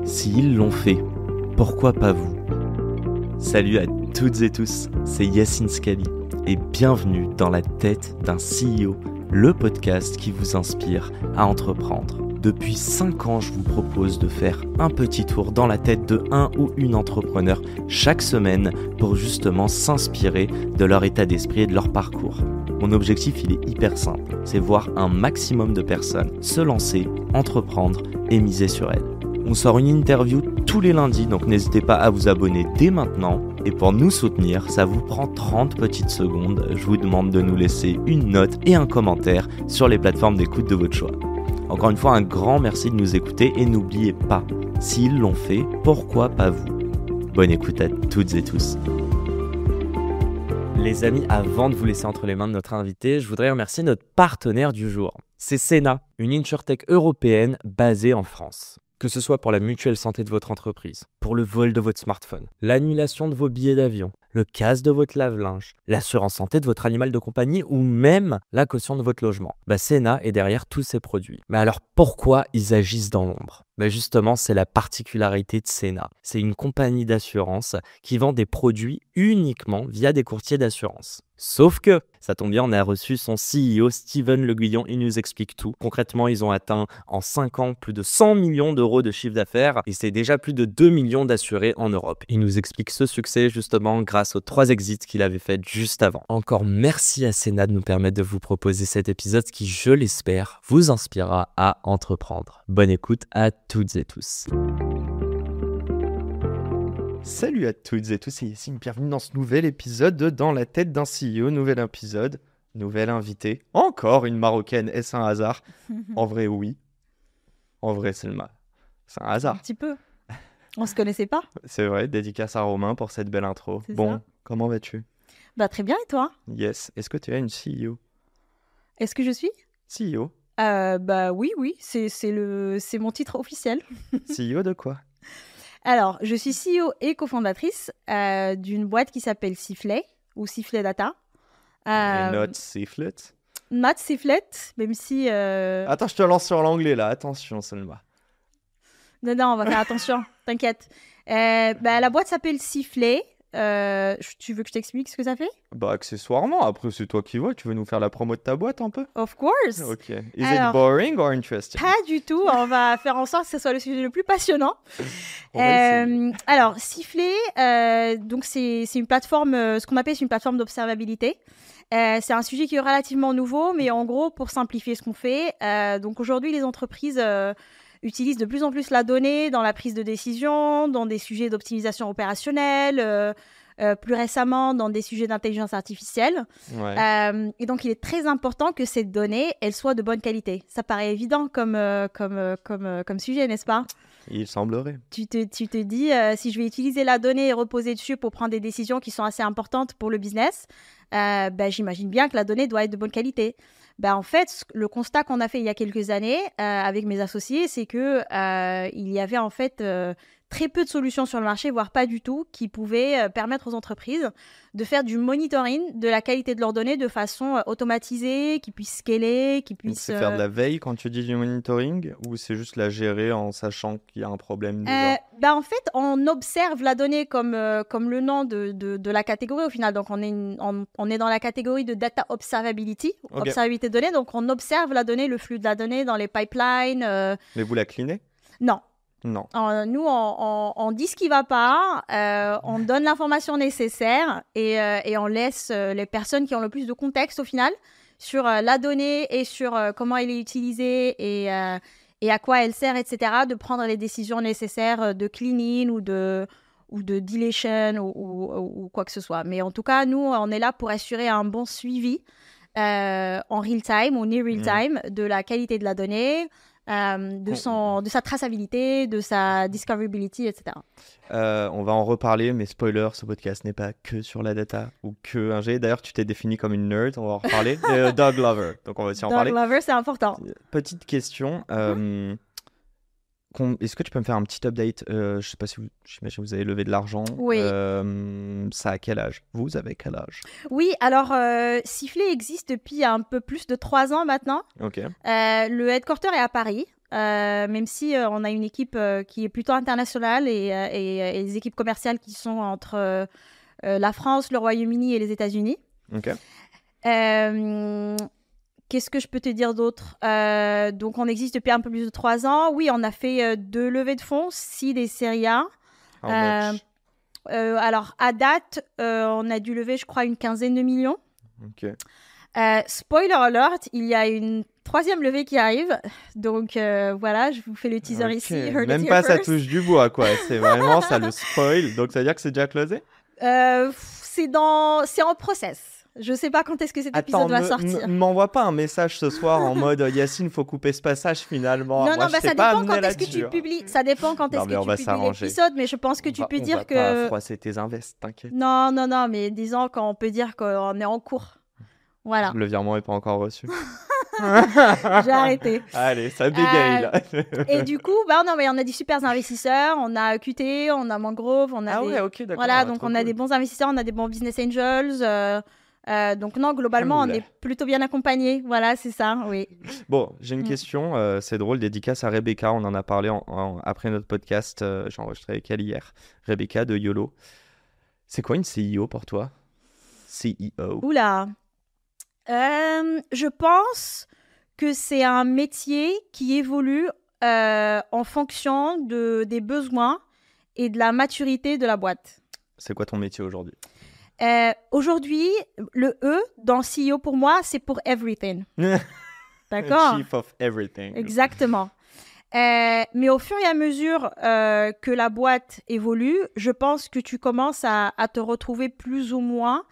S'ils l'ont fait, pourquoi pas vous? Salut à toutes et tous, c'est Yassine Scali et bienvenue dans la tête d'un CEO, le podcast qui vous inspire à entreprendre. Depuis 5 ans, je vous propose de faire un petit tour dans la tête de un ou une entrepreneur chaque semaine pour justement s'inspirer de leur état d'esprit et de leur parcours. Mon objectif, il est hyper simple, c'est voir un maximum de personnes se lancer, entreprendre et miser sur elles. On sort une interview tous les lundis, donc n'hésitez pas à vous abonner dès maintenant. Et pour nous soutenir, ça vous prend 30 petites secondes. Je vous demande de nous laisser une note et un commentaire sur les plateformes d'écoute de votre choix. Encore une fois, un grand merci de nous écouter et n'oubliez pas, s'ils l'ont fait, pourquoi pas vous? Bonne écoute à toutes et tous. Les amis, avant de vous laisser entre les mains de notre invité, je voudrais remercier notre partenaire du jour. C'est Cena, une insurtech européenne basée en France. Que ce soit pour la mutuelle santé de votre entreprise, pour le vol de votre smartphone, l'annulation de vos billets d'avion, le casse de votre lave-linge, l'assurance santé de votre animal de compagnie ou même la caution de votre logement. Cena est derrière tous ces produits. Mais alors pourquoi ils agissent dans l'ombre? Justement, c'est la particularité de Cena. C'est une compagnie d'assurance qui vend des produits uniquement via des courtiers d'assurance. Sauf que, ça tombe bien, on a reçu son CEO, Steven Le Guillon, il nous explique tout. Concrètement, ils ont atteint en 5 ans plus de 100 millions d'euros de chiffre d'affaires et c'est déjà plus de 2 millions d'assurés en Europe. Il nous explique ce succès justement grâce aux 3 exits qu'il avait fait juste avant. Encore merci à Cena de nous permettre de vous proposer cet épisode qui, je l'espère, vous inspirera à entreprendre. Bonne écoute à toutes et tous. Salut à toutes et tous, c'est Yassine, bienvenue dans ce nouvel épisode de Dans la tête d'un CEO, nouvel épisode, nouvel invité, encore une Marocaine, est-ce un hasard? En vrai, oui. En vrai, c'est un hasard. Un petit peu. On se connaissait pas. C'est vrai, dédicace à Romain pour cette belle intro. C'est Bon, ça. comment vas-tu? Très bien, et toi? Yes, est-ce que tu es une CEO? Est-ce que je suis? CEO? Oui, c'est mon titre officiel. CEO de quoi? Alors, je suis CEO et cofondatrice d'une boîte qui s'appelle Sifflet ou Sifflet Data. Et not Sifflet? Not Sifflet, même si... Attends, je te lance sur l'anglais là, attention Selma. Non, on va faire attention, t'inquiète. La boîte s'appelle Sifflet. Tu veux que je t'explique ce que ça fait? Accessoirement, après c'est toi qui vois, tu veux nous faire la promo de ta boîte un peu? Of course. Ok. Is it boring or interesting? Pas du tout, on va faire en sorte que ce soit le sujet le plus passionnant. Alors, Sifflet, donc c'est une plateforme, ce qu'on appelle une plateforme d'observabilité. C'est un sujet qui est relativement nouveau, mais en gros, pour simplifier ce qu'on fait, donc aujourd'hui, les entreprises utilisent de plus en plus la donnée dans la prise de décision, dans des sujets d'optimisation opérationnelle, plus récemment dans des sujets d'intelligence artificielle. Ouais. Et donc, il est très important que cette donnée, elle soit de bonne qualité. Ça paraît évident comme sujet, n'est-ce pas? Il semblerait. Tu te dis, si je vais utiliser la donnée et reposer dessus pour prendre des décisions qui sont assez importantes pour le business, j'imagine bien que la donnée doit être de bonne qualité. En fait, le constat qu'on a fait il y a quelques années avec mes associés, c'est que il y avait en fait très peu de solutions sur le marché, voire pas du tout, qui pouvaient permettre aux entreprises de faire du monitoring de la qualité de leurs données de façon automatisée, qui puisse scaler, qui puisse... C'est faire de la veille quand tu dis du monitoring ou c'est juste la gérer en sachant qu'il y a un problème déjà? En fait, on observe la donnée comme le nom de la catégorie au final. Donc, on est dans la catégorie de data observability, Okay. observabilité de données. Donc, on observe la donnée, le flux de la donnée dans les pipelines. Mais vous la cleanez? Non. Non. Nous, on dit ce qui ne va pas, on donne l'information nécessaire et on laisse les personnes qui ont le plus de contexte au final sur la donnée et sur comment elle est utilisée et à quoi elle sert, etc., de prendre les décisions nécessaires de cleaning ou de deletion ou quoi que ce soit. Mais en tout cas, nous, on est là pour assurer un bon suivi en real time ou near real time de la qualité de la donnée, de sa traçabilité, de sa discoverability, etc. On va en reparler, mais spoiler, ce podcast n'est pas que sur la data ou que un G. D'ailleurs, tu t'es défini comme une nerd, on va en reparler. Dog lover, donc on va aussi en parler. Dog lover, c'est important. Petite question, est-ce que tu peux me faire un petit update? Je sais pas si j'imagine que vous avez levé de l'argent. Oui. Ça a quel âge? Vous avez quel âge? Oui, alors Sifflet existe depuis un peu plus de 3 ans maintenant. Ok. Le headquarter est à Paris. même si on a une équipe qui est plutôt internationale et des équipes commerciales qui sont entre la France, le Royaume-Uni et les États-Unis. Ok. Qu'est-ce que je peux te dire d'autre? Donc, on existe depuis un peu plus de 3 ans. Oui, on a fait 2 levées de fonds, seed et série A. How much? Alors, à date, on a dû lever, je crois, une 15aine de millions. Ok. Spoiler alert, il y a une 3e levée qui arrive. Donc, voilà, je vous fais le teaser Ok. ici. Heard it Même here pas ça first. touche du bois, quoi. C'est vraiment ça le spoil. Donc ça veut dire que c'est déjà closé? C'est en process. Je sais pas quand est-ce que cet épisode va sortir. Ne m'envoie pas un message ce soir en mode Yacine, faut couper ce passage finalement. Non, Moi, non, je sais ça pas dépend quand amener est-ce que tu là-dessus. publies. Ça dépend quand Non, est-ce mais que on tu va publies s'arranger. l'épisode, mais je pense que tu peux dire On va que. pas froisser tes invests, t'inquiète. Non, non, non, mais disons qu'on peut dire qu'on est en cours. Voilà, Le virement est pas encore reçu. j'ai arrêté. Allez, ça bégaye là. Et du coup, non, mais on a des super investisseurs. On a QT, on a Mangrove, on a Ah des. ouais, ok, d'accord. Voilà, donc trop on a cool. des bons investisseurs, on a des bons business angels. Donc non, globalement, on Alhamdoulilah. est plutôt bien accompagnés. Voilà, c'est ça, oui. Bon, j'ai une Mm. question, c'est drôle, dédicace à Rebecca, on en a parlé après notre podcast, j'ai enregistré avec elle hier. Rebecca de YOLO. C'est quoi une CEO pour toi? CEO. Oula. Je pense que c'est un métier qui évolue en fonction des besoins et de la maturité de la boîte. C'est quoi ton métier aujourd'hui? Aujourd'hui, le E dans CEO pour moi, c'est pour everything. D'accord? Chief of everything. Exactement. Mais au fur et à mesure que la boîte évolue, je pense que tu commences à te retrouver plus ou moins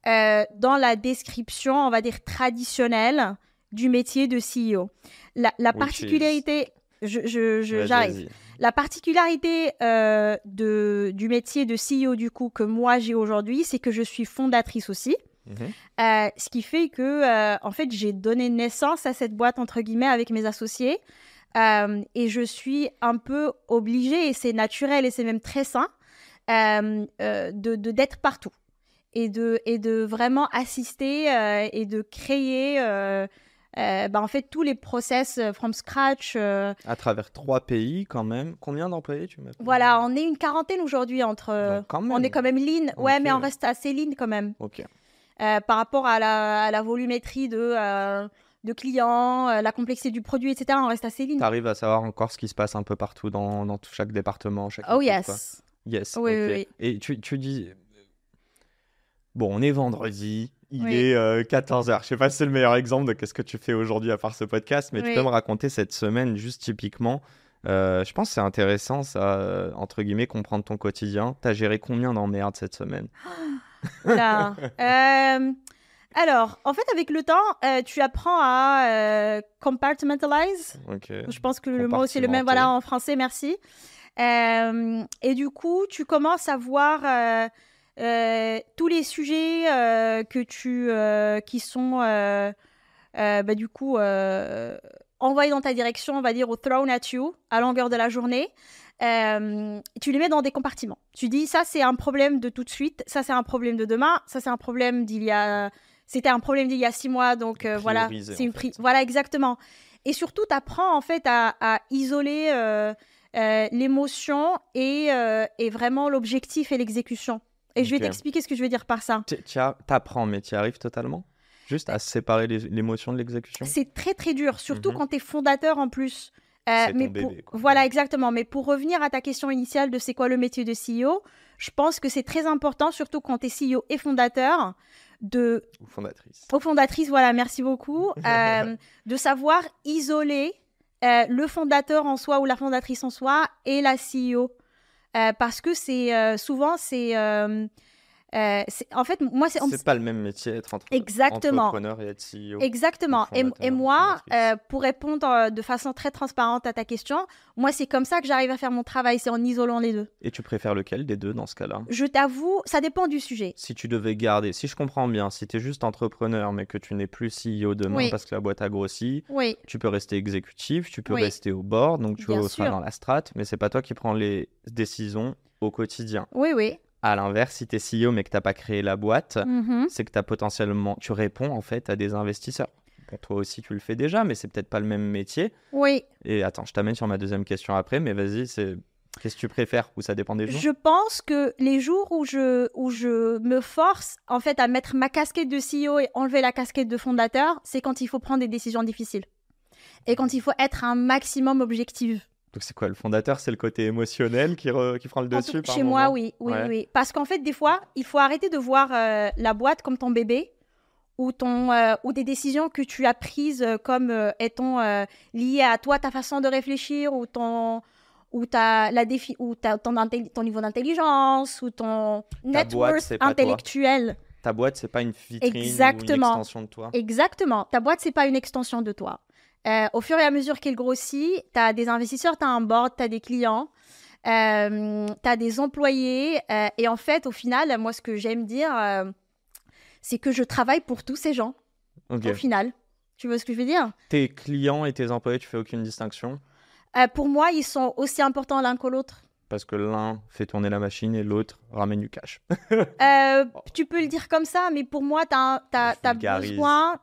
dans la description, on va dire, traditionnelle du métier de CEO. La Which particularité... Vas-y, J'arrive. vas-y. La particularité du métier de CEO, du coup, que moi j'ai aujourd'hui, c'est que je suis fondatrice aussi. Mhm. Ce qui fait que, en fait, j'ai donné naissance à cette boîte, entre guillemets, avec mes associés. Et je suis un peu obligée, et c'est naturel et c'est même très sain, d'être partout. Et de vraiment assister et de créer en fait tous les process from scratch. À travers 3 pays quand même. Combien d'employés tu m'as dit? Voilà, on est une quarantaine aujourd'hui entre. Donc, quand même. On est quand même lean. Ouais, Ok. mais on reste assez lean quand même. Ok. Par rapport à la volumétrie de clients, la complexité du produit, etc. On reste assez lean. T'arrives à savoir encore ce qui se passe un peu partout dans chaque département, chaque Oh équipe, quoi. yes. Yes, Oui, ok. oui, oui. Et tu dis... Bon, on est vendredi, il Oui. est 14h. Je sais pas si c'est le meilleur exemple de qu'est-ce que tu fais aujourd'hui à part ce podcast, mais tu Oui. peux me raconter cette semaine juste typiquement. Je pense que c'est intéressant, ça, entre guillemets, comprendre ton quotidien. T'as géré combien d'emmerdes cette semaine? Là. Alors, en fait, avec le temps, tu apprends à compartmentalize. Ok. Je pense que le mot, c'est le même, voilà, en français, merci. Et du coup, tu commences à voir tous les sujets qui sont, du coup, envoyés dans ta direction, on va dire, ou thrown at you, à longueur de la journée. Tu les mets dans des compartiments. Tu dis, ça, c'est un problème de tout de suite, ça, c'est un problème de demain, ça, c'est un problème C'était un problème d'il y a 6 mois, donc voilà. Prioriser, C'est en fait. Voilà, exactement. Et surtout, tu apprends, en fait, à isoler l'émotion et vraiment l'objectif et l'exécution. Et je vais Ok. t'expliquer ce que je veux dire par ça. T'apprends, mais tu y arrives totalement? Juste à séparer l'émotion de l'exécution? C'est très, très dur, surtout Mhm. quand tu es fondateur en plus. C'est mais ton bébé, quoi. Voilà, exactement. Mais pour revenir à ta question initiale de c'est quoi le métier de CEO, je pense que c'est très important, surtout quand tu es CEO et fondateur, Ou fondatrice. aux fondatrices, voilà, merci beaucoup, de savoir isoler le fondateur en soi ou la fondatrice en soi et la CEO. Parce que souvent, en fait, moi, C'est pas le même métier être Exactement. entrepreneur et être CEO. Exactement. ou fondateur, Et moi, fondatrice. pour répondre de façon très transparente à ta question, moi, c'est comme ça que j'arrive à faire mon travail, c'est en isolant les deux. Et tu préfères lequel des deux dans ce cas-là? Je t'avoue, ça dépend du sujet. Si tu devais garder, si je comprends bien, si tu es juste entrepreneur mais que tu n'es plus CEO demain Oui. parce que la boîte a grossi, Oui, tu peux rester exécutif, tu peux Oui. rester au board, donc tu Bien seras sûr. dans la strat, mais c'est pas toi qui prends les décisions au quotidien. oui, oui. À l'inverse, si tu es CEO mais que tu n'as pas créé la boîte, Mhm. c'est que tu réponds en fait à des investisseurs. Bon, toi aussi, tu le fais déjà, mais c'est peut-être pas le même métier. Oui. Et attends, je t'amène sur ma deuxième question après, mais vas-y, qu'est-ce que tu préfères ou ça dépend des jours? Je pense que les jours où je me force en fait à mettre ma casquette de CEO et enlever la casquette de fondateur, c'est quand il faut prendre des décisions difficiles et quand il faut être un maximum objectif. Donc c'est quoi, le fondateur, c'est le côté émotionnel qui prend le dessus par Chez moment? moi, oui. Parce qu'en fait, des fois, il faut arrêter de voir la boîte comme ton bébé ou des décisions que tu as prises comme étant liées à toi, ta façon de réfléchir ton niveau d'intelligence ou ton net worth intellectuel. Ta boîte, c'est pas une vitrine ou une extension de toi. Exactement. Ta boîte, c'est pas une extension de toi. Au fur et à mesure qu'elle grossit, tu as des investisseurs, tu as un board, tu as des clients, tu as des employés. Et en fait, au final, moi, ce que j'aime dire, c'est que je travaille pour tous ces gens. Au final. Tu vois ce que je veux dire? Tes clients et tes employés, tu fais aucune distinction? Pour moi, ils sont aussi importants l'un que l'autre. Parce que l'un fait tourner la machine et l'autre ramène du cash. Tu peux le dire comme ça, mais pour moi, tu as besoin...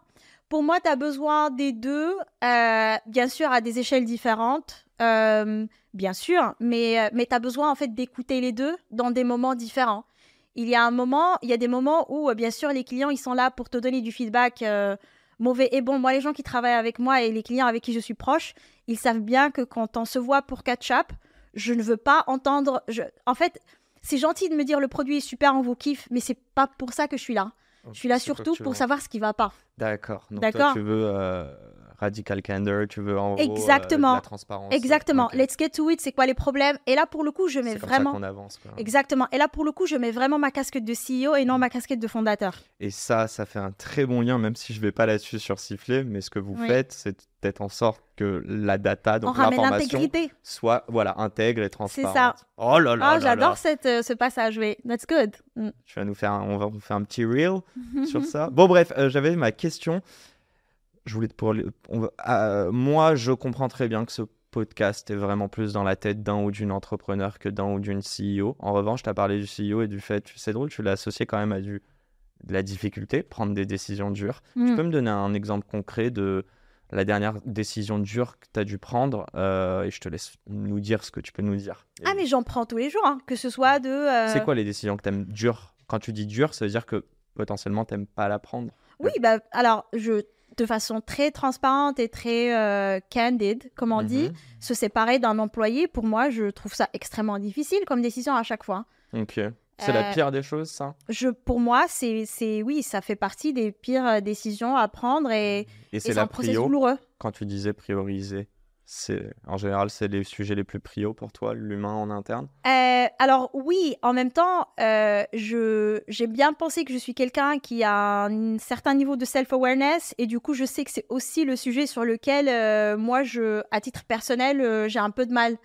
Pour moi, tu as besoin des deux, bien sûr, à des échelles différentes, bien sûr, mais tu as besoin, en fait, d'écouter les deux dans des moments différents. Il y a des moments où, bien sûr, les clients, ils sont là pour te donner du feedback mauvais et bon. Moi, les gens qui travaillent avec moi et les clients avec qui je suis proche, ils savent bien que quand on se voit pour catch-up, je ne veux pas entendre... En fait, c'est gentil de me dire le produit est super, on vous kiffe, mais c'est pas pour ça que je suis là. Je suis là surtout pour savoir ce qui va pas. D'accord. Donc toi, tu veux radical candor, tu veux en gros la transparence. Exactement. Let's get to it, c'est quoi les problèmes? Et là, pour le coup, je mets vraiment... C'est comme ça qu'on avance, quoi. Exactement. Et là, pour le coup, je mets vraiment ma casquette de CEO et non ma casquette de fondateur. Et ça fait un très bon lien, même si je vais pas là-dessus sur Siffler, mais ce que vous faites, c'est peut-être en sorte que la data, donc l'information, soit intègre et transparente. C'est ça. Oh là là. J'adore ce passage, oui. That's good. Tu vas nous faire on va vous faire un petit reel sur ça. Bon, bref, j'avais ma question. Je voulais moi, je comprends très bien que ce podcast est vraiment plus dans la tête d'un ou d'une entrepreneur que d'un ou d'une CEO. En revanche, tu as parlé du CEO et du fait, c'est drôle, tu l'as associé quand même à de la difficulté, prendre des décisions dures. Tu peux me donner un exemple concret de la dernière décision dure que tu as dû prendre et je te laisse nous dire ce que tu peux nous dire. Ah, mais j'en prends tous les jours, hein, que ce soit de... C'est quoi les décisions que tu aimes dures? Quand tu dis dur, ça veut dire que potentiellement, tu n'aimes pas la prendre? Oui, alors, de façon très transparente et très candid, comme on dit, se séparer d'un employé, pour moi, je trouve ça extrêmement difficile comme décision à chaque fois. Ok. C'est la pire des choses, ça? Pour moi, oui, ça fait partie des pires décisions à prendre et c'est un processus douloureux. Quand tu disais prioriser, en général, c'est les sujets les plus prio pour toi, l'humain en interne? Alors oui, en même temps, j'ai bien pensé que je suis quelqu'un qui a un certain niveau de self-awareness et du coup, je sais que c'est aussi le sujet sur lequel moi, à titre personnel, j'ai un peu de mal.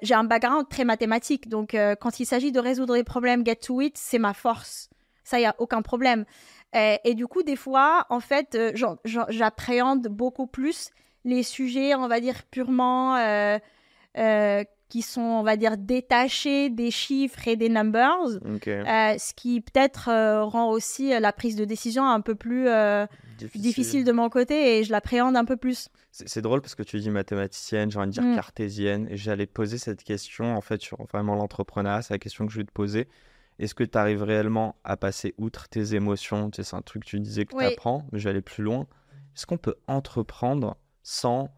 J'ai un background très mathématique, donc quand il s'agit de résoudre des problèmes, get to it, c'est ma force. Ça, il n'y a aucun problème. Et du coup, des fois, en fait, j'appréhende beaucoup plus les sujets, on va dire, purement qui sont, on va dire, détachés des chiffres et des numbers, ce qui peut-être rend aussi la prise de décision un peu plus difficile de mon côté et je l'appréhende un peu plus. C'est drôle parce que tu dis mathématicienne, j'ai envie de dire cartésienne, et j'allais poser cette question en fait sur vraiment l'entrepreneuriat, c'est la question que je vais te poser. Est-ce que tu arrives réellement à passer outre tes émotions? Tu sais, c'est un truc que tu disais que tu apprends, mais je vais aller plus loin. Est-ce qu'on peut entreprendre sans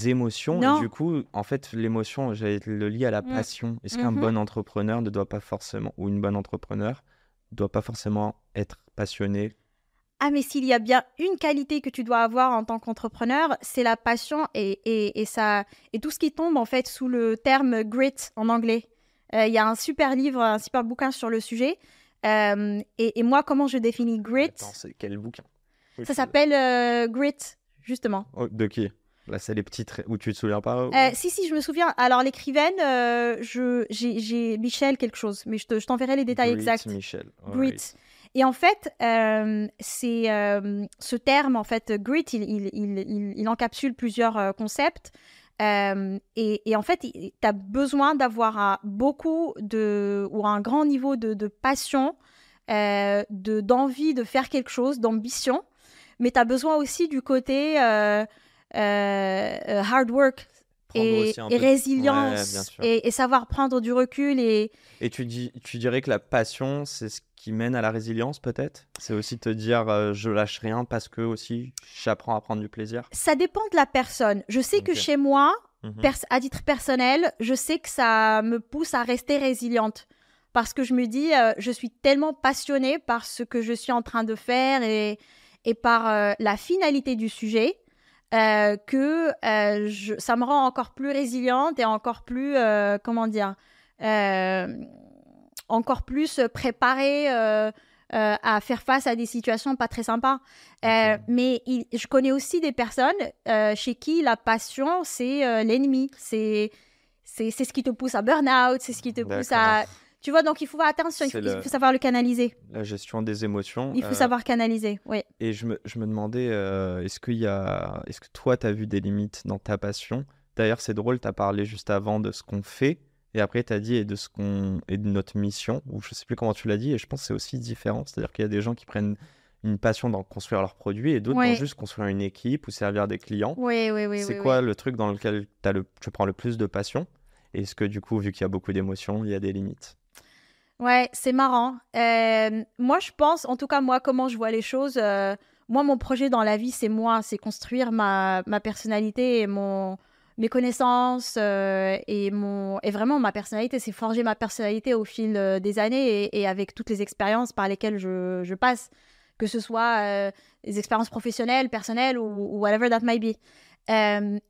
émotions? Non. Et du coup, en fait, l'émotion, j'allais le lier à la passion. Est-ce qu'un bon entrepreneur ne doit pas forcément, ou une bonne entrepreneur, ne doit pas forcément être passionné? Ah, mais s'il y a bien une qualité que tu dois avoir en tant qu'entrepreneur, c'est la passion et tout ce qui tombe en fait sous le terme grit en anglais. Il y a un super livre, un super bouquin sur le sujet. Et moi, comment je définis grit? Attends, c'est quel bouquin? Ça s'appelle Grit, justement. Oh, de qui? Là, c'est les petites où tu te souviens pas? Si, je me souviens. Alors, l'écrivaine, j'ai Michel quelque chose, mais je t'enverrai les détails exacts. Michel. Grit. Et en fait, c'est ce terme, en fait, grit, il encapsule plusieurs concepts. Et en fait, tu as besoin d'avoir ou un grand niveau de passion, d'envie de faire quelque chose, d'ambition. mais tu as besoin aussi du côté hard work et résilience et savoir prendre du recul. Et tu dirais que la passion, c'est ce qui mène à la résilience peut-être? C'est aussi te dire je lâche rien parce que aussi j'apprends à prendre du plaisir? Ça dépend de la personne. Je sais que chez moi, à titre personnel, je sais que ça me pousse à rester résiliente. Parce que je me dis, je suis tellement passionnée par ce que je suis en train de faire et par la finalité du sujet que ça me rend encore plus résiliente et encore plus, encore plus préparée à faire face à des situations pas très sympas. Mais je connais aussi des personnes chez qui la passion, c'est l'ennemi. C'est ce qui te pousse à burn-out, c'est ce qui te pousse à... Tu vois, donc il faut faire attention, il faut savoir le canaliser. La gestion des émotions. Il faut savoir canaliser, oui. Et je me demandais, est-ce que toi, tu as vu des limites dans ta passion? D'ailleurs, c'est drôle, tu as parlé juste avant de ce qu'on fait, et après, tu as dit et de notre mission, ou je sais plus comment tu l'as dit, et je pense que c'est aussi différent. C'est-à-dire qu'il y a des gens qui prennent une passion dans construire leurs produits, et d'autres dans juste construire une équipe ou servir des clients. Oui. C'est quoi le truc dans lequel tu prends le plus de passion? Et est-ce que du coup, vu qu'il y a beaucoup d'émotions, il y a des limites? Ouais, c'est marrant. Moi, je pense, en tout cas, moi, comment je vois les choses, moi, mon projet dans la vie, c'est construire ma personnalité et mes connaissances et vraiment ma personnalité. C'est forger ma personnalité au fil des années et avec toutes les expériences par lesquelles je passe, que ce soit les expériences professionnelles, personnelles ou whatever that might be.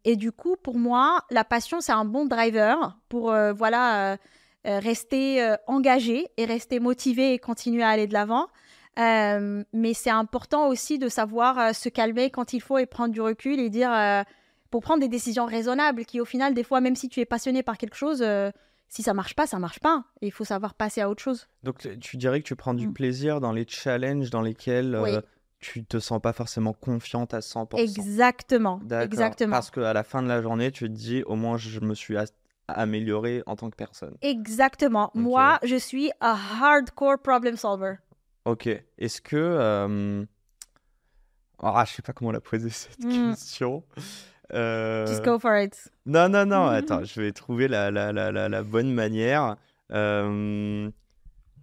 Et du coup, pour moi, la passion, c'est un bon driver pour, rester engagé et rester motivé et continuer à aller de l'avant. Mais c'est important aussi de savoir se calmer quand il faut et prendre du recul et dire pour prendre des décisions raisonnables qui au final des fois même si tu es passionné par quelque chose si ça marche pas et il faut savoir passer à autre chose. Donc tu dirais que tu prends du plaisir dans les challenges dans lesquels tu te sens pas forcément confiante à 100%. Exactement. Parce qu'à la fin de la journée tu te dis au moins je me suis améliorée en tant que personne. Exactement. Okay. Moi, je suis a hardcore problem solver. Ok. Est-ce que... je sais pas comment la poser cette question. Just go for it. Non. Attends, je vais trouver la bonne manière. On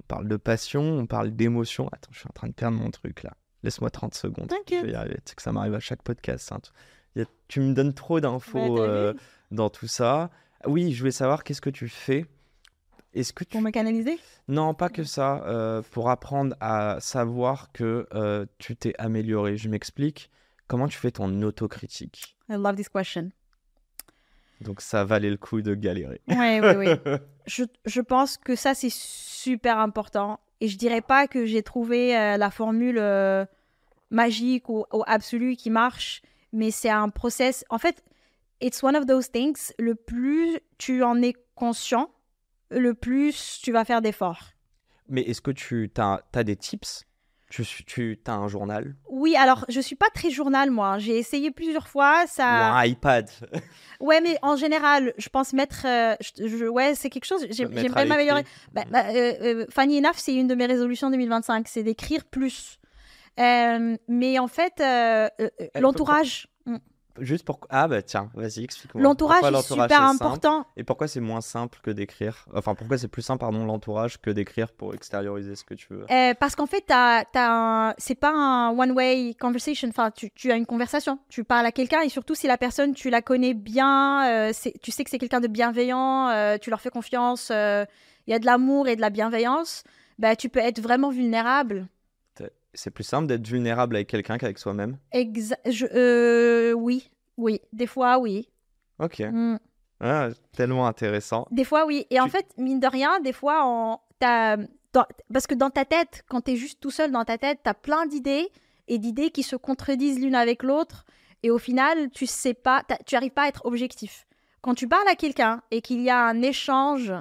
parle de passion, on parle d'émotion. Attends, je suis en train de perdre mon truc là. Laisse-moi 30 secondes. T'inquiète. Je vais y arriver. Tu sais que ça m'arrive à chaque podcast. Hein. Tu me donnes trop d'infos dans tout ça. Oui, je voulais savoir qu'est-ce que tu fais. Pour me canaliser? Non, pas que ça. Pour apprendre à savoir que tu t'es amélioré. Je m'explique. Comment tu fais ton autocritique? I love this question. Donc ça valait le coup de galérer. Oui. Je pense que ça, c'est super important. Et je dirais pas que j'ai trouvé la formule magique ou absolue qui marche. Mais c'est un process... En fait... It's one of those things, le plus tu en es conscient, le plus tu vas faire d'efforts. Mais est-ce que tu as des tips? Tu as un journal? Oui, alors je suis pas très journal moi, j'ai essayé plusieurs fois. Ou un iPad? Ouais, mais en général, je pense mettre... c'est quelque chose, j'aimerais m'améliorer. Funny enough, c'est une de mes résolutions 2025, c'est d'écrire plus. Mais en fait, l'entourage... Juste pour... tiens, vas-y, explique-moi. L'entourage est super important. Et pourquoi c'est moins simple que d'écrire? Enfin, pourquoi c'est plus simple, l'entourage que d'écrire pour extérioriser ce que tu veux? Parce qu'en fait, c'est pas un one-way conversation. Enfin, tu as une conversation. Tu parles à quelqu'un et surtout si la personne, tu la connais bien, tu sais que c'est quelqu'un de bienveillant, tu leur fais confiance, il y a de l'amour et de la bienveillance, tu peux être vraiment vulnérable. C'est plus simple d'être vulnérable avec quelqu'un qu'avec soi-même? Oui. Des fois, oui. Ok. Tellement intéressant. Des fois, oui. Et en fait, mine de rien, des fois, parce que dans ta tête, quand tu es juste tout seul dans ta tête, tu as plein d'idées et d'idées qui se contredisent l'une avec l'autre. Et au final, tu n'arrives pas à être objectif. Quand tu parles à quelqu'un et qu'il y a un échange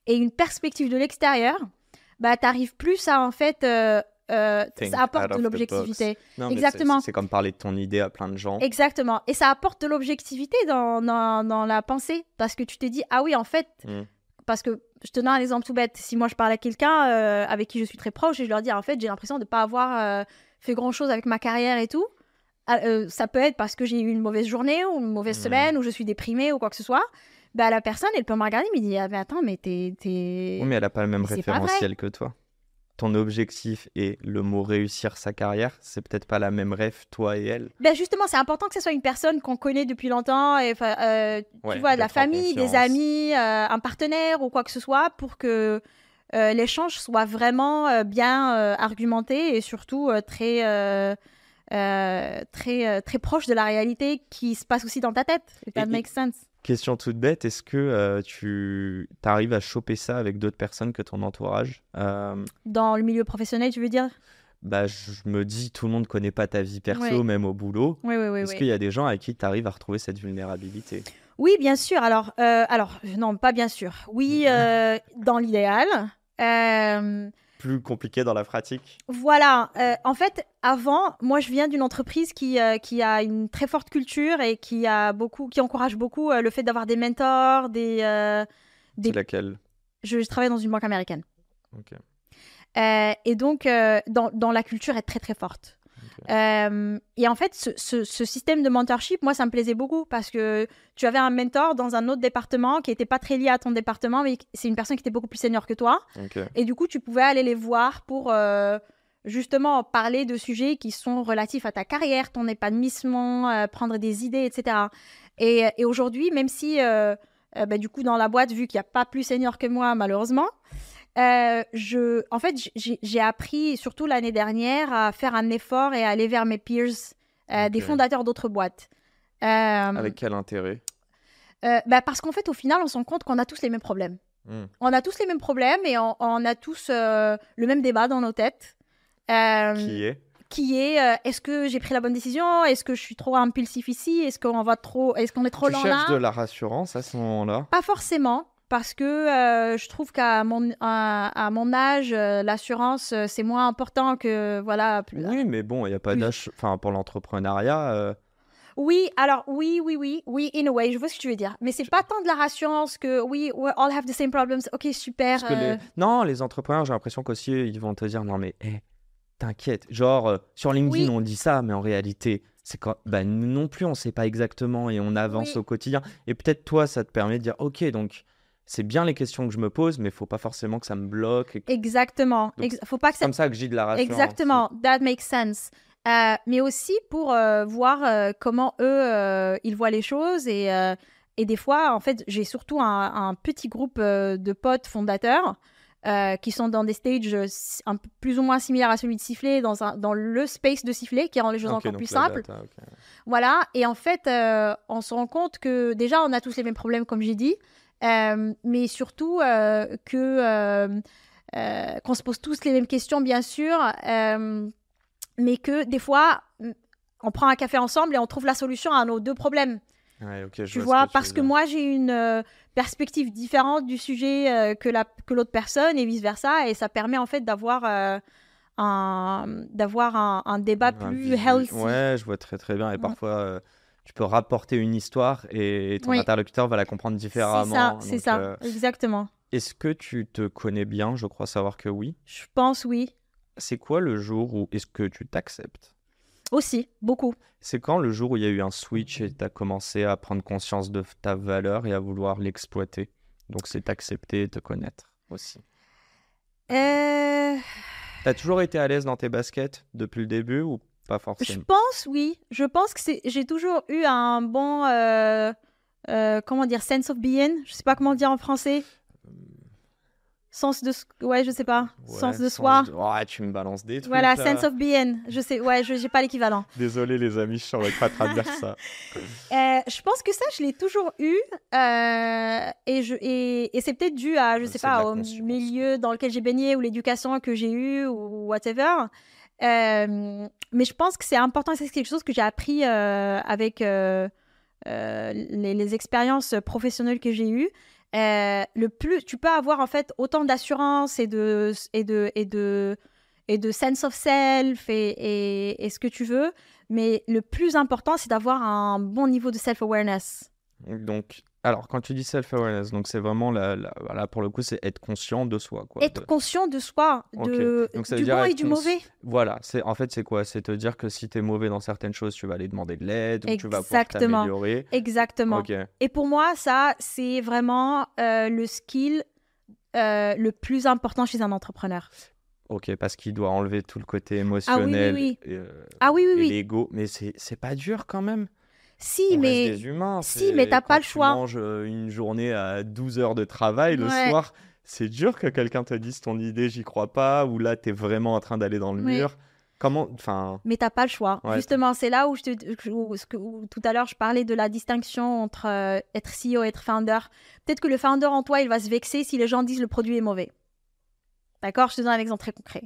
et une perspective de l'extérieur, tu arrives plus à, en fait... ça apporte de l'objectivité. Non, exactement. C'est comme parler de ton idée à plein de gens. Exactement. Et ça apporte de l'objectivité dans la pensée. Parce que tu te dis, ah oui, en fait, parce que je te donne un exemple tout bête. Si moi je parle à quelqu'un avec qui je suis très proche et je leur dis, en fait, j'ai l'impression de ne pas avoir fait grand-chose avec ma carrière et tout, ça peut être parce que j'ai eu une mauvaise journée ou une mauvaise semaine ou je suis déprimée ou quoi que ce soit. Bah, la personne, elle peut me regarder et me dire, ah, mais attends, mais t'es... Oui, mais elle n'a pas le même c'est pas vrai. référentiel que toi. Ton objectif et le mot réussir sa carrière, c'est peut-être pas la même rêve, toi et elle. Ben justement, c'est important que ce soit une personne qu'on connaît depuis longtemps, et, tu vois, de la d'être en famille, des confiance. amis, un partenaire ou quoi que ce soit, pour que l'échange soit vraiment bien argumenté et surtout très proche de la réalité qui se passe aussi dans ta tête. If that makes sense. Question toute bête, est-ce que tu arrives à choper ça avec d'autres personnes que ton entourage? Dans le milieu professionnel, tu veux dire? Bah, je me dis, tout le monde connaît pas ta vie perso, Oui. même au boulot. Oui, oui, oui. Est-ce oui. qu'il y a des gens avec qui tu arrives à retrouver cette vulnérabilité? Oui, bien sûr. Alors, non, pas bien sûr. Oui, dans l'idéal. Plus compliqué dans la pratique? Voilà. En fait, avant, moi, je viens d'une entreprise qui a une très forte culture et qui encourage beaucoup le fait d'avoir des mentors, C'est laquelle? Je travaille dans une banque américaine. Ok. Et donc, dans la culture est très, très forte. Et en fait, ce système de mentorship, moi, ça me plaisait beaucoup parce que tu avais un mentor dans un autre département qui n'était pas très lié à ton département, mais c'est une personne qui était beaucoup plus senior que toi. Ok. Et du coup, tu pouvais aller les voir pour justement parler de sujets qui sont relatifs à ta carrière, ton épanouissement, prendre des idées, etc. Et aujourd'hui, même si, du coup, dans la boîte, vu qu'il n'y a pas plus senior que moi, malheureusement, en fait, j'ai appris, surtout l'année dernière, à faire un effort et à aller vers mes peers, des fondateurs d'autres boîtes. Avec quel intérêt? Parce qu'en fait, au final, on se rend compte qu'on a tous les mêmes problèmes. On a tous les mêmes problèmes et on a tous le même débat dans nos têtes. Qui est est-ce que j'ai pris la bonne décision? Est-ce que je suis trop impulsif ici? Est-ce qu'on est trop Tu lent là? cherches de la rassurance à ce moment-là? Pas forcément. Parce que je trouve qu'à mon âge, l'assurance, c'est moins important que, voilà... Oui, mais bon, il n'y a pas d'âge... Enfin, pour l'entrepreneuriat... Oui, alors, oui, in a way, je vois ce que tu veux dire. Mais c'est pas tant de la rassurance que, we all have the same problems, ok, super. Non, les entrepreneurs, j'ai l'impression qu'aussi, ils vont te dire, non mais, t'inquiète. Genre, sur LinkedIn, on dit ça, mais en réalité... C'est quand nous non plus, on ne sait pas exactement et on avance au quotidien. Et peut-être toi, ça te permet de dire, ok, donc... C'est bien les questions que je me pose, mais il ne faut pas forcément que ça me bloque. Exactement. Faut pas que c'est comme ça que j'ai de la rassurance. Exactement. That makes sense. Mais aussi pour voir comment eux, ils voient les choses. Et des fois, en fait, j'ai surtout un petit groupe de potes fondateurs qui sont dans des stages plus ou moins similaires à celui de Sifflet, dans le space de Sifflet, qui rend les choses encore plus simples. Voilà. Et en fait, on se rend compte que déjà, on a tous les mêmes problèmes, comme j'ai dit. Mais surtout qu'on se pose tous les mêmes questions, bien sûr, mais que des fois, on prend un café ensemble et on trouve la solution à nos deux problèmes. Ouais, okay, tu vois, parce que moi, j'ai une perspective différente du sujet que l'autre personne et vice-versa, et ça permet en fait d'avoir un débat plus healthy. Ouais, je vois très très bien, et parfois... tu peux rapporter une histoire et ton interlocuteur va la comprendre différemment. C'est ça, exactement. Est-ce que tu te connais bien? Je crois savoir que oui. Je pense oui. C'est quoi le jour où est-ce que tu t'acceptes? Aussi, beaucoup. C'est quand le jour où il y a eu un switch et tu as commencé à prendre conscience de ta valeur et à vouloir l'exploiter? Donc c'est t'accepter et te connaître aussi. T'as toujours été à l'aise dans tes baskets depuis le début ou pas forcément? Je pense, oui. Je pense que j'ai toujours eu un bon, comment dire, sense of being. Je sais pas comment dire en français. Sens de... Ouais, je sais pas. Sens de soi. Ouais, tu me balances des trucs. Voilà, sense of being. Je sais, ouais, j'ai pas l'équivalent. Désolé les amis, je saurais pas traduire ça. Je pense que ça, je l'ai toujours eu. Et c'est peut-être dû à, je sais pas, au milieu dans lequel j'ai baigné ou l'éducation que j'ai eue ou whatever. Mais je pense que c'est important, c'est quelque chose que j'ai appris avec les expériences professionnelles que j'ai eues. Tu peux avoir en fait autant d'assurance et de sense of self et ce que tu veux, mais le plus important, c'est d'avoir un bon niveau de self-awareness. Donc, alors, quand tu dis self-awareness, donc c'est vraiment, voilà, pour le coup, c'est être conscient de soi, quoi. Être conscient de soi, Ok. Donc, ça veut du dire bon et être du mauvais. Voilà, en fait, c'est quoi? C'est te dire que si tu es mauvais dans certaines choses, tu vas aller demander de l'aide ou tu vas pouvoir Exactement. t'améliorer. Exactement. Ok. Et pour moi, ça, c'est vraiment le skill le plus important chez un entrepreneur. Ok, parce qu'il doit enlever tout le côté Ah oui, oui, émotionnel oui. et, Ah oui, oui, et oui. l'ego. Mais c'est pas dur quand même. Si, On reste mais des humains. si, mais C'est t'as pas quand le tu choix. manges une journée à 12 heures de travail le Ouais, soir, c'est dur que quelqu'un te dise ton idée, j'y crois pas, ou là, t'es vraiment en train d'aller dans le ouais. mur. Comment, enfin, Mais t'as pas le choix. ouais, Justement, c'est là où, où tout à l'heure je parlais de la distinction entre être CEO et être founder. Peut-être que le founder en toi, il va se vexer si les gens disent le produit est mauvais. D'accord? Je te donne un exemple très concret.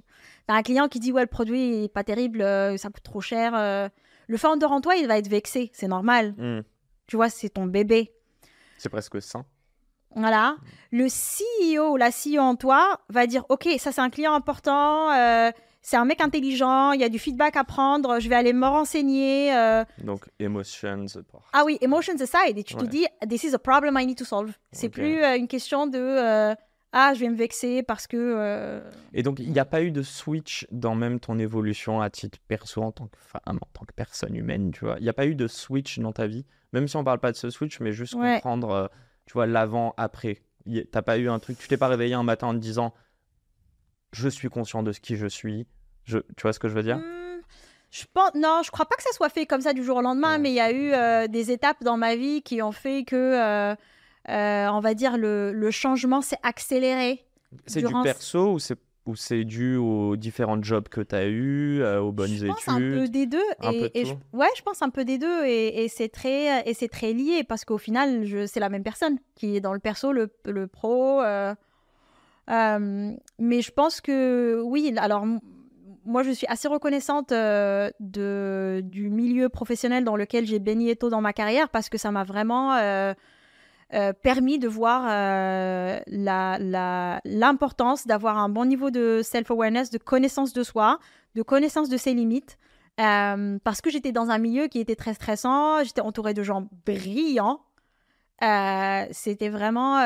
T'as un client qui dit ouais, le produit est pas terrible, ça coûte trop cher. Le founder en toi, il va être vexé. C'est normal. Tu vois, c'est ton bébé. c'est presque sain. Voilà. Le CEO ou la CEO en toi va dire ok, ça c'est un client important. C'est un mec intelligent, il y a du feedback à prendre, je vais aller me renseigner. Donc, emotions. Ah oui, emotions aside, et tu te Ouais. dis, this is a problem I need to solve. C'est Ok. plus une question de, je vais me vexer parce que... Et donc, il n'y a pas eu de switch dans même ton évolution à titre perso en tant que femme, en tant que personne humaine, tu vois. Il n'y a pas eu de switch dans ta vie, même si on parle pas de ce switch, mais juste Ouais. comprendre, tu vois, l'avant-après. T'as pas eu un truc, tu t'es pas réveillé un matin en te disant, je suis conscient de ce qui je suis. Tu vois ce que je veux dire? Non, je crois pas que ça soit fait comme ça du jour au lendemain, Ouais. mais il y a eu des étapes dans ma vie qui ont fait que, on va dire, le changement s'est accéléré. C'est du perso ou c'est dû aux différents jobs que tu as eus, aux bonnes Je pense études? un peu des deux. Un peu de tout. Ouais, je pense un peu des deux. Et c'est très lié parce qu'au final, c'est la même personne qui est dans le perso, le pro. Mais je pense que oui, alors moi je suis assez reconnaissante du milieu professionnel dans lequel j'ai baigné tôt dans ma carrière parce que ça m'a vraiment permis de voir l'importance d'avoir un bon niveau de self-awareness, de connaissance de soi, de connaissance de ses limites. Parce que j'étais dans un milieu qui était très stressant, j'étais entourée de gens brillants. C'était vraiment...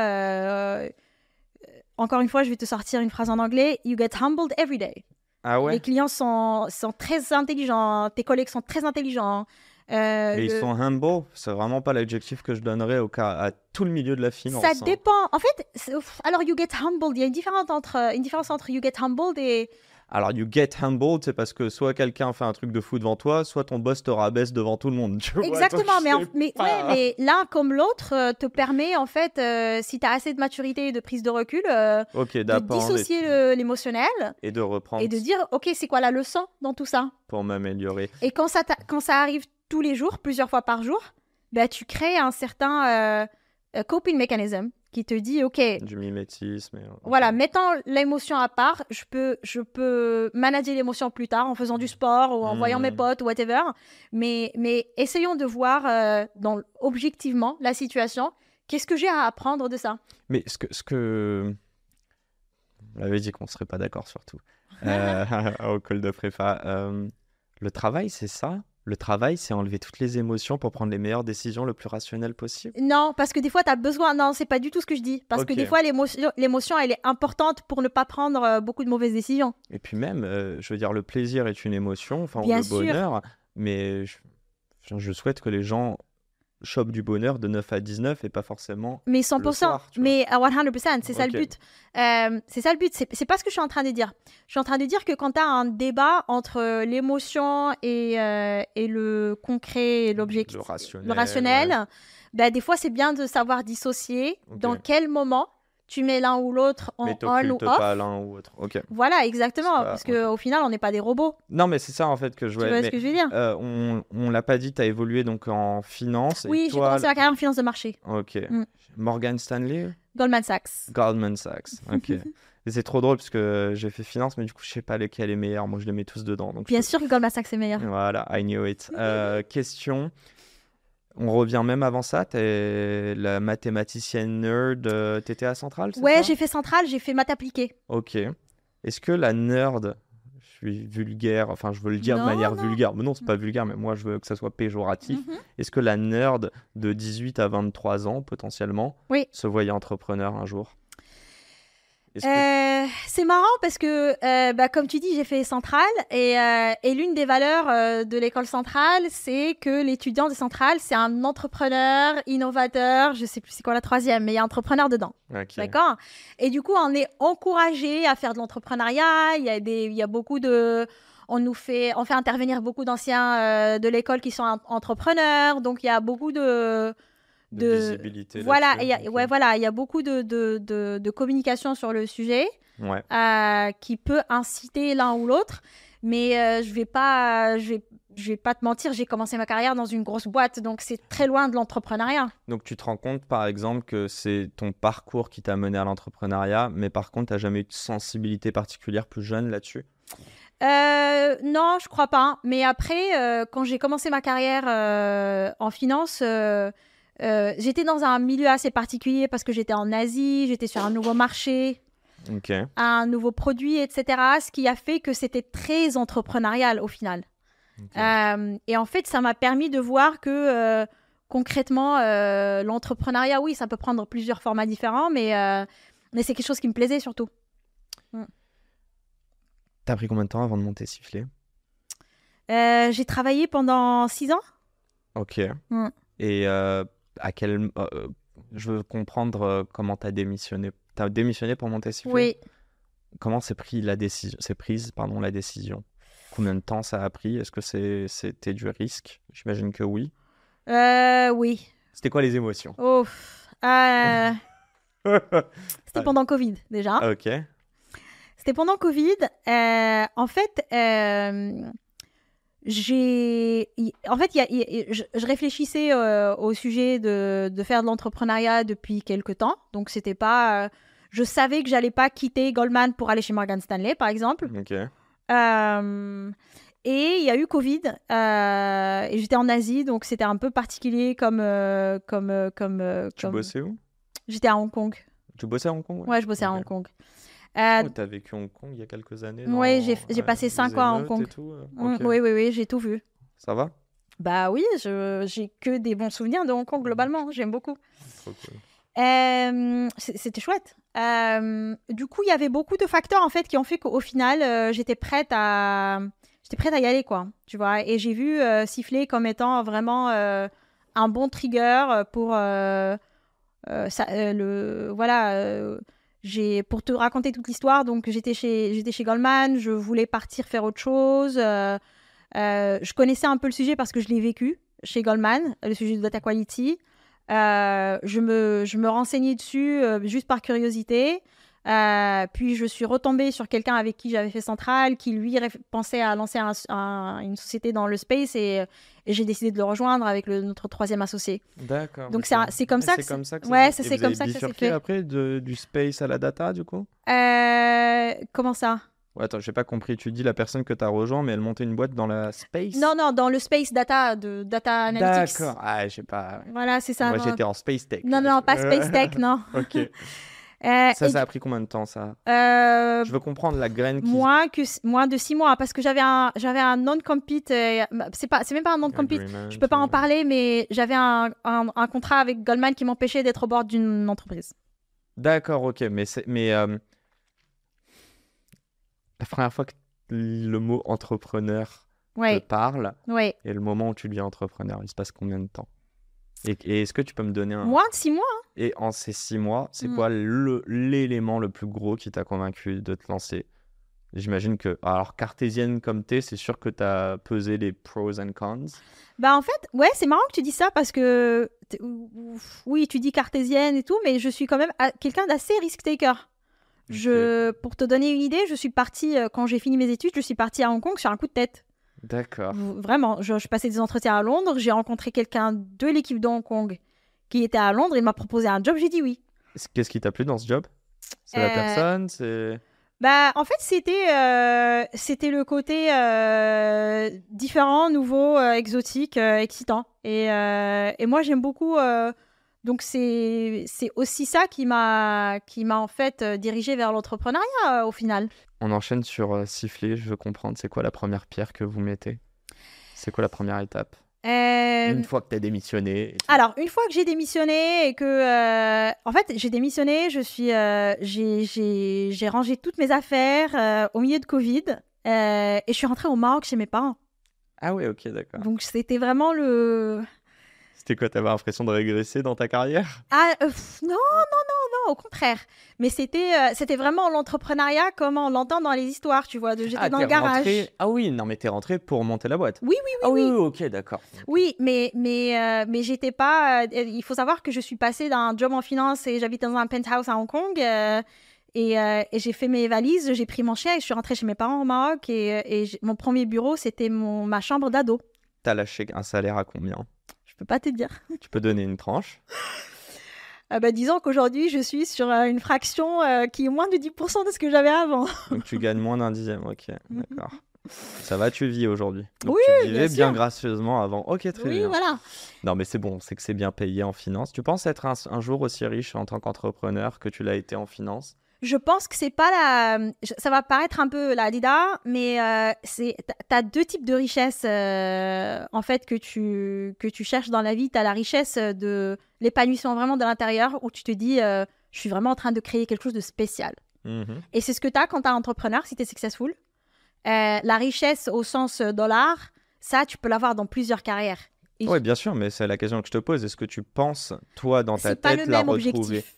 encore une fois, je vais te sortir une phrase en anglais. You get humbled every day. Ah ouais? Les clients sont très intelligents, tes collègues sont très intelligents. Et ils sont humble, c'est vraiment pas l'adjectif que je donnerais à tout le milieu de la finance. Ça hein. dépend. En fait, alors you get humbled, il y a une différence entre you get humbled et... Alors, you get humbled, c'est parce que soit quelqu'un fait un truc de fou devant toi, soit ton boss te rabaisse devant tout le monde. Tu vois, Exactement, donc je sais ouais, pas. mais l'un comme l'autre te permet, en fait, si tu as assez de maturité et de prise de recul, Ok, de d'apprendre dissocier l'émotionnel et de reprendre et de dire, ok, c'est quoi la leçon dans tout ça? pour m'améliorer. Et quand ça arrive tous les jours, plusieurs fois par jour, bah, tu crées un certain coping mechanism qui te dit, ok, Du mimétisme. voilà, mettant l'émotion à part, je peux manager l'émotion plus tard en faisant du sport ou en voyant mes potes ou whatever. Mais essayons de voir objectivement la situation. Qu'est-ce que j'ai à apprendre de ça? Mais ce que... On avait dit qu'on serait pas d'accord surtout. Au call de prépa. Le travail, c'est ça? Le travail, c'est enlever toutes les émotions pour prendre les meilleures décisions le plus rationnelles possible? Non, parce que des fois, tu as besoin... Non, c'est pas du tout ce que je dis. Parce que Ok. des fois, l'émotion, elle est importante pour ne pas prendre beaucoup de mauvaises décisions. Et puis même, je veux dire, le plaisir est une émotion, enfin, ou Bien le sûr. bonheur, mais je souhaite que les gens chopent du bonheur de 9 à 19 et pas forcément Mais le 100%, soir, tu vois. mais à 100%, c'est ça le Ok. but. C'est ça le but, c'est pas ce que je suis en train de dire. Je suis en train de dire que quand tu as un débat entre l'émotion et le concret et l'objectif, Le rationnel, ouais. bah, des fois c'est bien de savoir dissocier Ok. dans quel moment tu mets l'un ou l'autre en Mais on ou t'occultes off. pas l'un ou l'autre. Ok. Voilà, exactement, C'est pas- parce qu'au final, on n'est pas des robots. Non, mais c'est ça en fait que je Tu voulais. vois Mais, ce que je veux dire? on l'a pas dit, tu as évolué donc en finance. Oui, et j'ai toi, commencé ma carrière en finance de marché. Ok. Mm. Morgan Stanley? Goldman Sachs. Goldman Sachs. Ok. Et c'est trop drôle parce que j'ai fait finance, mais du coup, je sais pas lequel est meilleur. Moi, je les mets tous dedans. Donc Bien sûr que Goldman Sachs est meilleur. Voilà, I knew it. Question. On revient même avant ça. T'es la mathématicienne nerd. T'étais à Centrale, c'est Ouais, ça? j'ai fait Centrale, j'ai fait maths appliquée. Ok. Est-ce que la nerd, suis vulgaire, enfin je veux le dire de Non, manière non. vulgaire. Mais non, c'est pas vulgaire, mais moi je veux que ça soit péjoratif. Mhm. Est-ce que la nerd de 18 à 23 ans, potentiellement, Oui. se voyait entrepreneur un jour? Est-ce que... C'est marrant parce que, comme tu dis, j'ai fait Centrale et l'une des valeurs de l'école Centrale, c'est que l'étudiant de Centrale, c'est un entrepreneur, innovateur, je sais plus c'est quoi la troisième, mais il y a entrepreneur dedans. Ok. D'accord? Et du coup, on est encouragé à faire de l'entrepreneuriat. Il y a beaucoup de... on fait intervenir beaucoup d'anciens de l'école qui sont entrepreneurs. Donc, il y a beaucoup de visibilité voilà, là-dessus. Ok. ouais, voilà, il y a beaucoup de communication sur le sujet Ouais. qui peut inciter l'un ou l'autre. Mais je vais pas te mentir, j'ai commencé ma carrière dans une grosse boîte, donc c'est très loin de l'entrepreneuriat. Donc tu te rends compte par exemple que c'est ton parcours qui t'a mené à l'entrepreneuriat, mais par contre, tu n'as jamais eu de sensibilité particulière plus jeune là-dessus? Non, je crois pas. Mais après, quand j'ai commencé ma carrière en finance, j'étais dans un milieu assez particulier parce que j'étais en Asie, j'étais sur un nouveau marché, Ok. un nouveau produit, etc. Ce qui a fait que c'était très entrepreneurial au final. Ok. Et en fait, ça m'a permis de voir que concrètement, l'entrepreneuriat, oui, ça peut prendre plusieurs formats différents, mais c'est quelque chose qui me plaisait surtout. T'as pris combien de temps avant de monter Sifflé? J'ai travaillé pendant 6 ans. Ok. Mm. Et je veux comprendre comment t'as démissionné. T'as démissionné pour monter Sifflé? Oui. Comment s'est prise la décision? Combien de temps ça a pris? Est-ce que c'était du risque? J'imagine que oui. Oui. C'était quoi les émotions? Oh. C'était pendant Covid déjà. Ok. C'était pendant Covid. En fait, je réfléchissais au sujet de faire de l'entrepreneuriat depuis quelque temps. Donc, c'était pas... je savais que j'allais pas quitter Goldman pour aller chez Morgan Stanley, par exemple. Ok. Et il y a eu Covid. Et j'étais en Asie, donc c'était un peu particulier comme... Tu bossais où? J'étais à Hong Kong. Tu bossais à Hong Kong? Ouais, je bossais à Ok. Hong Kong. T'as vécu à Hong Kong il y a quelques années? Oui, j'ai passé les 5 ans à Hong émeutes Kong. et tout, Mm, ok. oui, j'ai tout vu. Ça va? Bah oui, j'ai que des bons souvenirs de Hong Kong globalement. J'aime beaucoup. Trop cool. C'était chouette. Du coup, il y avait beaucoup de facteurs en fait qui ont fait qu'au final, j'étais prête à y aller, quoi. Tu vois. Et j'ai vu Sifflé comme étant vraiment un bon trigger pour pour te raconter toute l'histoire. Donc j'étais chez Goldman, je voulais partir faire autre chose. Je connaissais un peu le sujet parce que je l'ai vécu chez Goldman, le sujet de data quality. Je me renseignais dessus juste par curiosité. Puis je suis retombée sur quelqu'un avec qui j'avais fait Centrale, qui lui pensait à lancer une société dans le space et j'ai décidé de le rejoindre avec notre troisième associé. D'accord. Donc ok. c'est comme ça que comme ça que ouais, s'est- c'est et vous comme avez ça que ça s'est bifurqué fait. après du space à la data, du coup? Comment ça? Ouais, attends, j'ai pas compris. Tu dis la personne que t'as rejoint, mais elle montait une boîte dans la space? Non, dans le space data, de data analytics. D'accord. Ah, j'ai pas... Voilà, c'est ça. Moi, non. j'étais en space tech. Non, pas space tech, non. Ok. Et Ça a pris combien de temps, ça? Je veux comprendre la graine qui... moins de 6 mois, parce que j'avais un non-compete. C'est même pas un non-compete. Agreement, Je peux pas en ouais. parler, mais j'avais un contrat avec Goldman qui m'empêchait d'être au bord d'une entreprise. D'accord, ok. Mais la première fois que le mot entrepreneur te Oui, parle oui. et le moment où tu deviens entrepreneur, il se passe combien de temps? Et est-ce que tu peux me donner un... Moins de 6 mois. Et en ces 6 mois, c'est Mm. quoi l'élément le plus gros qui t'a convaincu de te lancer? J'imagine que, alors cartésienne comme t'es, c'est sûr que t'as pesé les pros and cons. Bah en fait, ouais, c'est marrant que tu dis ça parce que oui, tu dis cartésienne et tout, mais je suis quand même quelqu'un d'assez risk-taker. Pour te donner une idée, je suis partie, quand j'ai fini mes études, je suis partie à Hong Kong sur un coup de tête. D'accord. Vraiment, je passais des entretiens à Londres, j'ai rencontré quelqu'un de l'équipe de Hong Kong qui était à Londres, il m'a proposé un job, j'ai dit oui. Qu'est-ce qui t'a plu dans ce job? C'est la personne, c'est... Bah, en fait, c'était le côté différent, nouveau, exotique, excitant. Et moi, j'aime beaucoup Donc, c'est aussi ça qui m'a en fait dirigée vers l'entrepreneuriat au final. On enchaîne sur siffler. Je veux comprendre, c'est quoi la première pierre que vous mettez? C'est quoi la première étape? Une fois que tu as démissionné. Alors, une fois que j'ai démissionné et que... en fait, j'ai démissionné, j'ai rangé toutes mes affaires au milieu de Covid et je suis rentrée au Maroc chez mes parents. Ah oui, ok, d'accord. Donc, c'était vraiment le... C'était quoi? T'avais l'impression de régresser dans ta carrière? Ah, non, au contraire. Mais c'était vraiment l'entrepreneuriat comme on l'entend dans les histoires, tu vois. J'étais dans le garage. Rentré... Ah oui, non, mais t'es rentré pour monter la boîte. Oui. Ah oui, ok, d'accord. Oui, mais j'étais pas... il faut savoir que je suis passée d'un job en finance et j'habite dans un penthouse à Hong Kong et j'ai fait mes valises, j'ai pris mon chien et je suis rentrée chez mes parents au Maroc et mon premier bureau, c'était ma chambre d'ado. T'as lâché un salaire à combien? Je peux pas te dire. Tu peux donner une tranche? Disons qu'aujourd'hui, je suis sur une fraction qui est moins de 10% de ce que j'avais avant. Donc tu gagnes moins d'un dixième, ok, d'accord. Ça va, tu vis aujourd'hui. Donc oui, tu vivais bien gracieusement avant. Ok, très bien. Oui, voilà. Non, mais c'est bon, c'est que c'est bien payé en finance. Tu penses être un jour aussi riche en tant qu'entrepreneur que tu l'as été en finance? Je pense que c'est pas ça va paraître un peu la Dida, mais t'as deux types de richesses en fait que tu cherches dans la vie. T'as la richesse de l'épanouissement vraiment de l'intérieur où tu te dis je suis vraiment en train de créer quelque chose de spécial. Et c'est ce que t'as quand t'es entrepreneur si t'es successful. La richesse au sens dollar, ça tu peux l'avoir dans plusieurs carrières. Oui, bien sûr, mais c'est la question que je te pose. Est-ce que tu penses toi dans ta c'est pas tête le la même retrouver? objectif.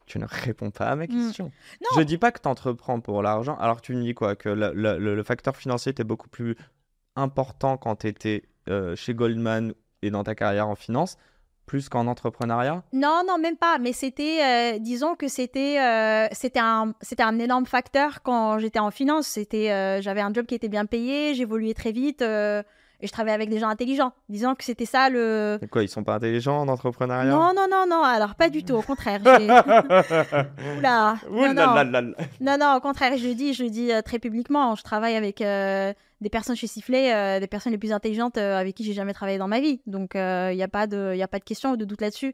Tu ne réponds pas à ma question. Non. Je dis pas que tu entreprends pour l'argent. Alors tu me dis quoi? Que le facteur financier était beaucoup plus important quand tu étais chez Goldman et dans ta carrière en finance, plus qu'en entrepreneuriat? Non, même pas. Mais c'était, disons que c'était un énorme facteur quand j'étais en finance. J'avais un job qui était bien payé, j'évoluais très vite et je travaillais avec des gens intelligents. Disons que c'était ça le... Et quoi, ils sont pas intelligents en entrepreneuriat? Non. Alors, pas du tout. Au contraire. Oula. Non, au contraire. Je dis très publiquement. Je travaille avec des personnes chez Sifflet, des personnes les plus intelligentes avec qui j'ai jamais travaillé dans ma vie. Donc, il n'y a pas de question ou de doute là-dessus.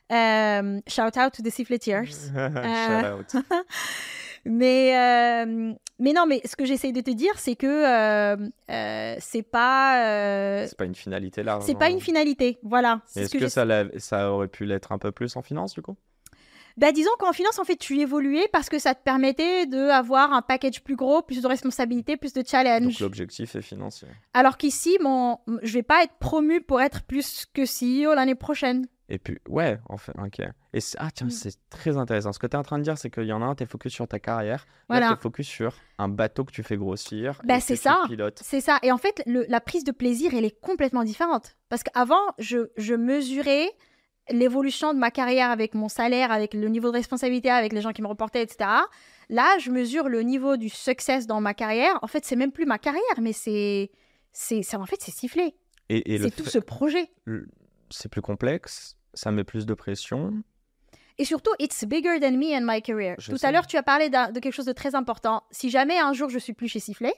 Shout out to the Siffletiers. Shout out. Mais non, mais ce que j'essaye de te dire, c'est que c'est pas... c'est pas une finalité là. C'est pas une finalité, voilà. Est-ce que ça aurait pu l'être un peu plus en finance du coup? Disons qu'en finance, en fait, tu évoluais parce que ça te permettait d'avoir un package plus gros, plus de responsabilités, plus de challenge. Donc l'objectif est financier. Alors qu'ici, je vais pas être promue pour être plus que CEO l'année prochaine. Et puis, ouais, en fait, ok. Et tiens, c'est très intéressant. Ce que tu es en train de dire, c'est qu'il y en a un, tu es focus sur ta carrière. Là, tu es focus sur un bateau que tu fais grossir. C'est ça. C'est ça. Et en fait, la prise de plaisir, elle est complètement différente. Parce qu'avant, je mesurais l'évolution de ma carrière avec mon salaire, avec le niveau de responsabilité, avec les gens qui me reportaient, etc. Là, je mesure le niveau du success dans ma carrière. En fait, c'est même plus ma carrière, mais en fait, c'est Sifflet. Et c'est tout ce projet. C'est plus complexe. Ça met plus de pression. Et surtout, it's bigger than me and my career. Tout à l'heure, tu as parlé de quelque chose de très important. Si jamais un jour je suis plus chez Sifflet,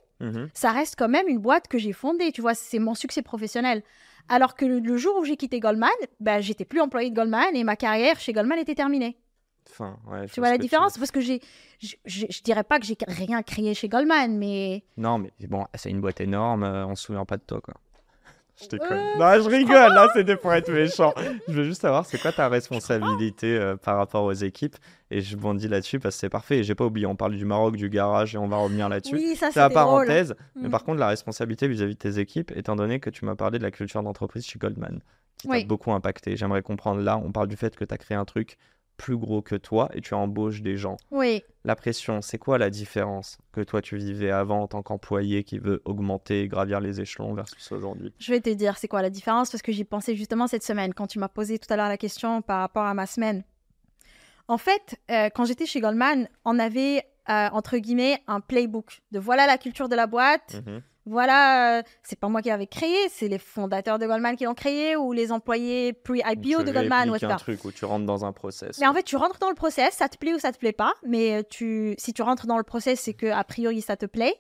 ça reste quand même une boîte que j'ai fondée. Tu vois, c'est mon succès professionnel. Alors que le jour où j'ai quitté Goldman, j'étais plus employée de Goldman et ma carrière chez Goldman était terminée. Enfin, ouais, tu vois la différence? Parce que je dirais pas que j'ai rien créé chez Goldman, mais... Non, mais bon, c'est une boîte énorme, on se souvient pas de toi, quoi. Je déconne. Non, je rigole, là, c'était pour être méchant. Je veux juste savoir, c'est quoi ta responsabilité par rapport aux équipes? Et je bondis là-dessus parce que c'est parfait. Et j'ai pas oublié, on parle du Maroc, du garage, et on va revenir là-dessus. Oui, ça, c'est la parenthèse. Drôle. Mais par contre, la responsabilité vis-à-vis de tes équipes, étant donné que tu m'as parlé de la culture d'entreprise chez Goldman, qui t'a beaucoup impacté. J'aimerais comprendre, là, on parle du fait que tu as créé un truc plus gros que toi et tu embauches des gens. Oui. La pression, c'est quoi la différence que toi tu vivais avant en tant qu'employé qui veut augmenter et gravir les échelons versus aujourd'hui? Je vais te dire c'est quoi la différence parce que j'y pensais justement cette semaine quand tu m'as posé tout à l'heure la question par rapport à ma semaine. En fait, quand j'étais chez Goldman, on avait entre guillemets un playbook de voilà la culture de la boîte. Voilà, c'est pas moi qui l'avais créé, c'est les fondateurs de Goldman qui l'ont créé ou les employés pre-IPO de Goldman. Tu répliques un truc où tu rentres dans un process. Mais en fait, tu rentres dans le process, ça te plaît ou ça te plaît pas. Mais si tu rentres dans le process, c'est que a priori ça te plaît.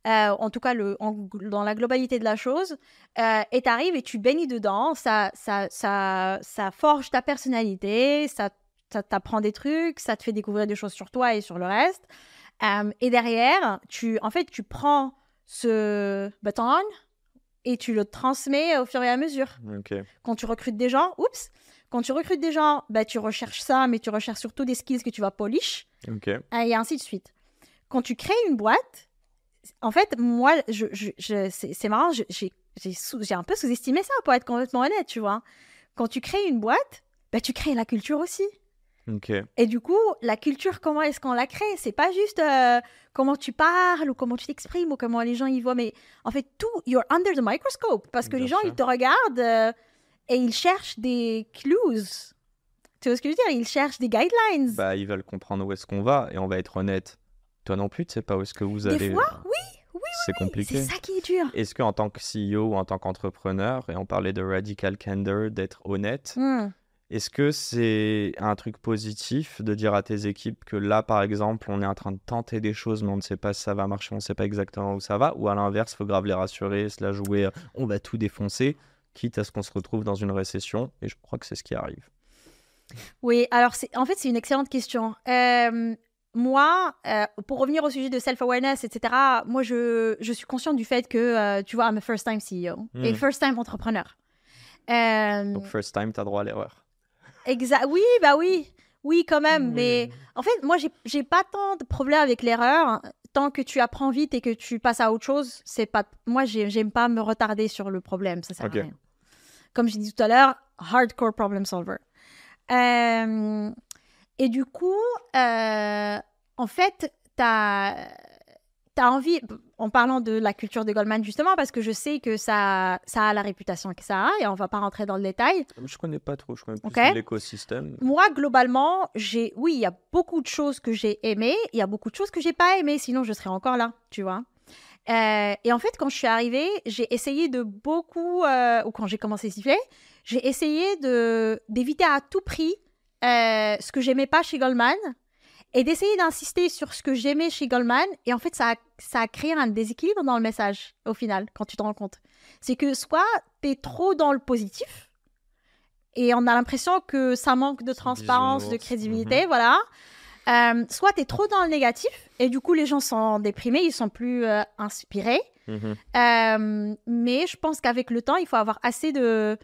en tout cas dans la globalité de la chose, et tu arrives et tu baignes dedans, ça forge ta personnalité, ça t'apprend des trucs, ça te fait découvrir des choses sur toi et sur le reste. Et derrière, tu prends ce baton et tu le transmets au fur et à mesure. Okay. Quand tu recrutes des gens, tu recherches ça, mais tu recherches surtout des skills que tu vas polish, Okay. Et ainsi de suite. Quand tu crées une boîte, en fait, moi, c'est marrant, j'ai un peu sous-estimé ça, pour être complètement honnête, tu vois. Quand tu crées une boîte, tu crées la culture aussi. Okay. Et du coup, la culture, comment est-ce qu'on la crée? C'est pas juste comment tu parles ou comment tu t'exprimes ou comment les gens y voient, mais en fait, tout, you're under the microscope. Parce que Bien les gens, sûr. ils te regardent et ils cherchent des clues. Tu vois ce que je veux dire? Ils cherchent des guidelines. Bah, ils veulent comprendre où est-ce qu'on va, et on va être honnête. Toi non plus, tu sais pas où est-ce que vous allez. Des fois, oui, c'est compliqué. c'est ça qui est dur. Est-ce qu'en tant que CEO ou en tant qu'entrepreneur, et on parlait de radical candor, d'être honnête, est-ce que c'est un truc positif de dire à tes équipes que là, par exemple, on est en train de tenter des choses, mais on ne sait pas si ça va marcher, on ne sait pas exactement où ça va, ou à l'inverse, il faut grave les rassurer, se la jouer, on va tout défoncer, quitte à ce qu'on se retrouve dans une récession, et je crois que c'est ce qui arrive. Oui, alors en fait, c'est une excellente question. Moi, pour revenir au sujet de self-awareness, etc., moi, je suis consciente du fait que, tu vois, I'm a first-time CEO et first-time entrepreneur. Donc, first time, tu as droit à l'erreur. Exact. Oui, oui, quand même. Oui. Mais en fait, moi, j'ai pas tant de problème avec l'erreur. Tant que tu apprends vite et que tu passes à autre chose, c'est pas. Moi, j'aime pas me retarder sur le problème. Ça sert à rien. Comme je dis tout à l'heure, hardcore problem solver. Et du coup, en fait, t'as envie, en parlant de la culture de Goldman, justement, parce que je sais que ça a la réputation que ça a, et on va pas rentrer dans le détail. Je connais pas trop, je connais plus l'écosystème. Moi, globalement, oui, il y a beaucoup de choses que j'ai aimées, il y a beaucoup de choses que j'ai pas aimées, sinon je serais encore là, tu vois. Et en fait, quand je suis arrivée, j'ai essayé de beaucoup, ou quand j'ai commencé à siffler, j'ai essayé d'éviter à tout prix ce que j'aimais pas chez Goldman, et d'essayer d'insister sur ce que j'aimais chez Goldman. Et en fait, ça a créé un déséquilibre dans le message, au final, quand tu te rends compte. C'est que soit tu es trop dans le positif, et on a l'impression que ça manque de transparence, de crédibilité, voilà. Soit tu es trop dans le négatif, et du coup, les gens sont déprimés, ils sont plus inspirés. Mais je pense qu'avec le temps, il faut avoir assez de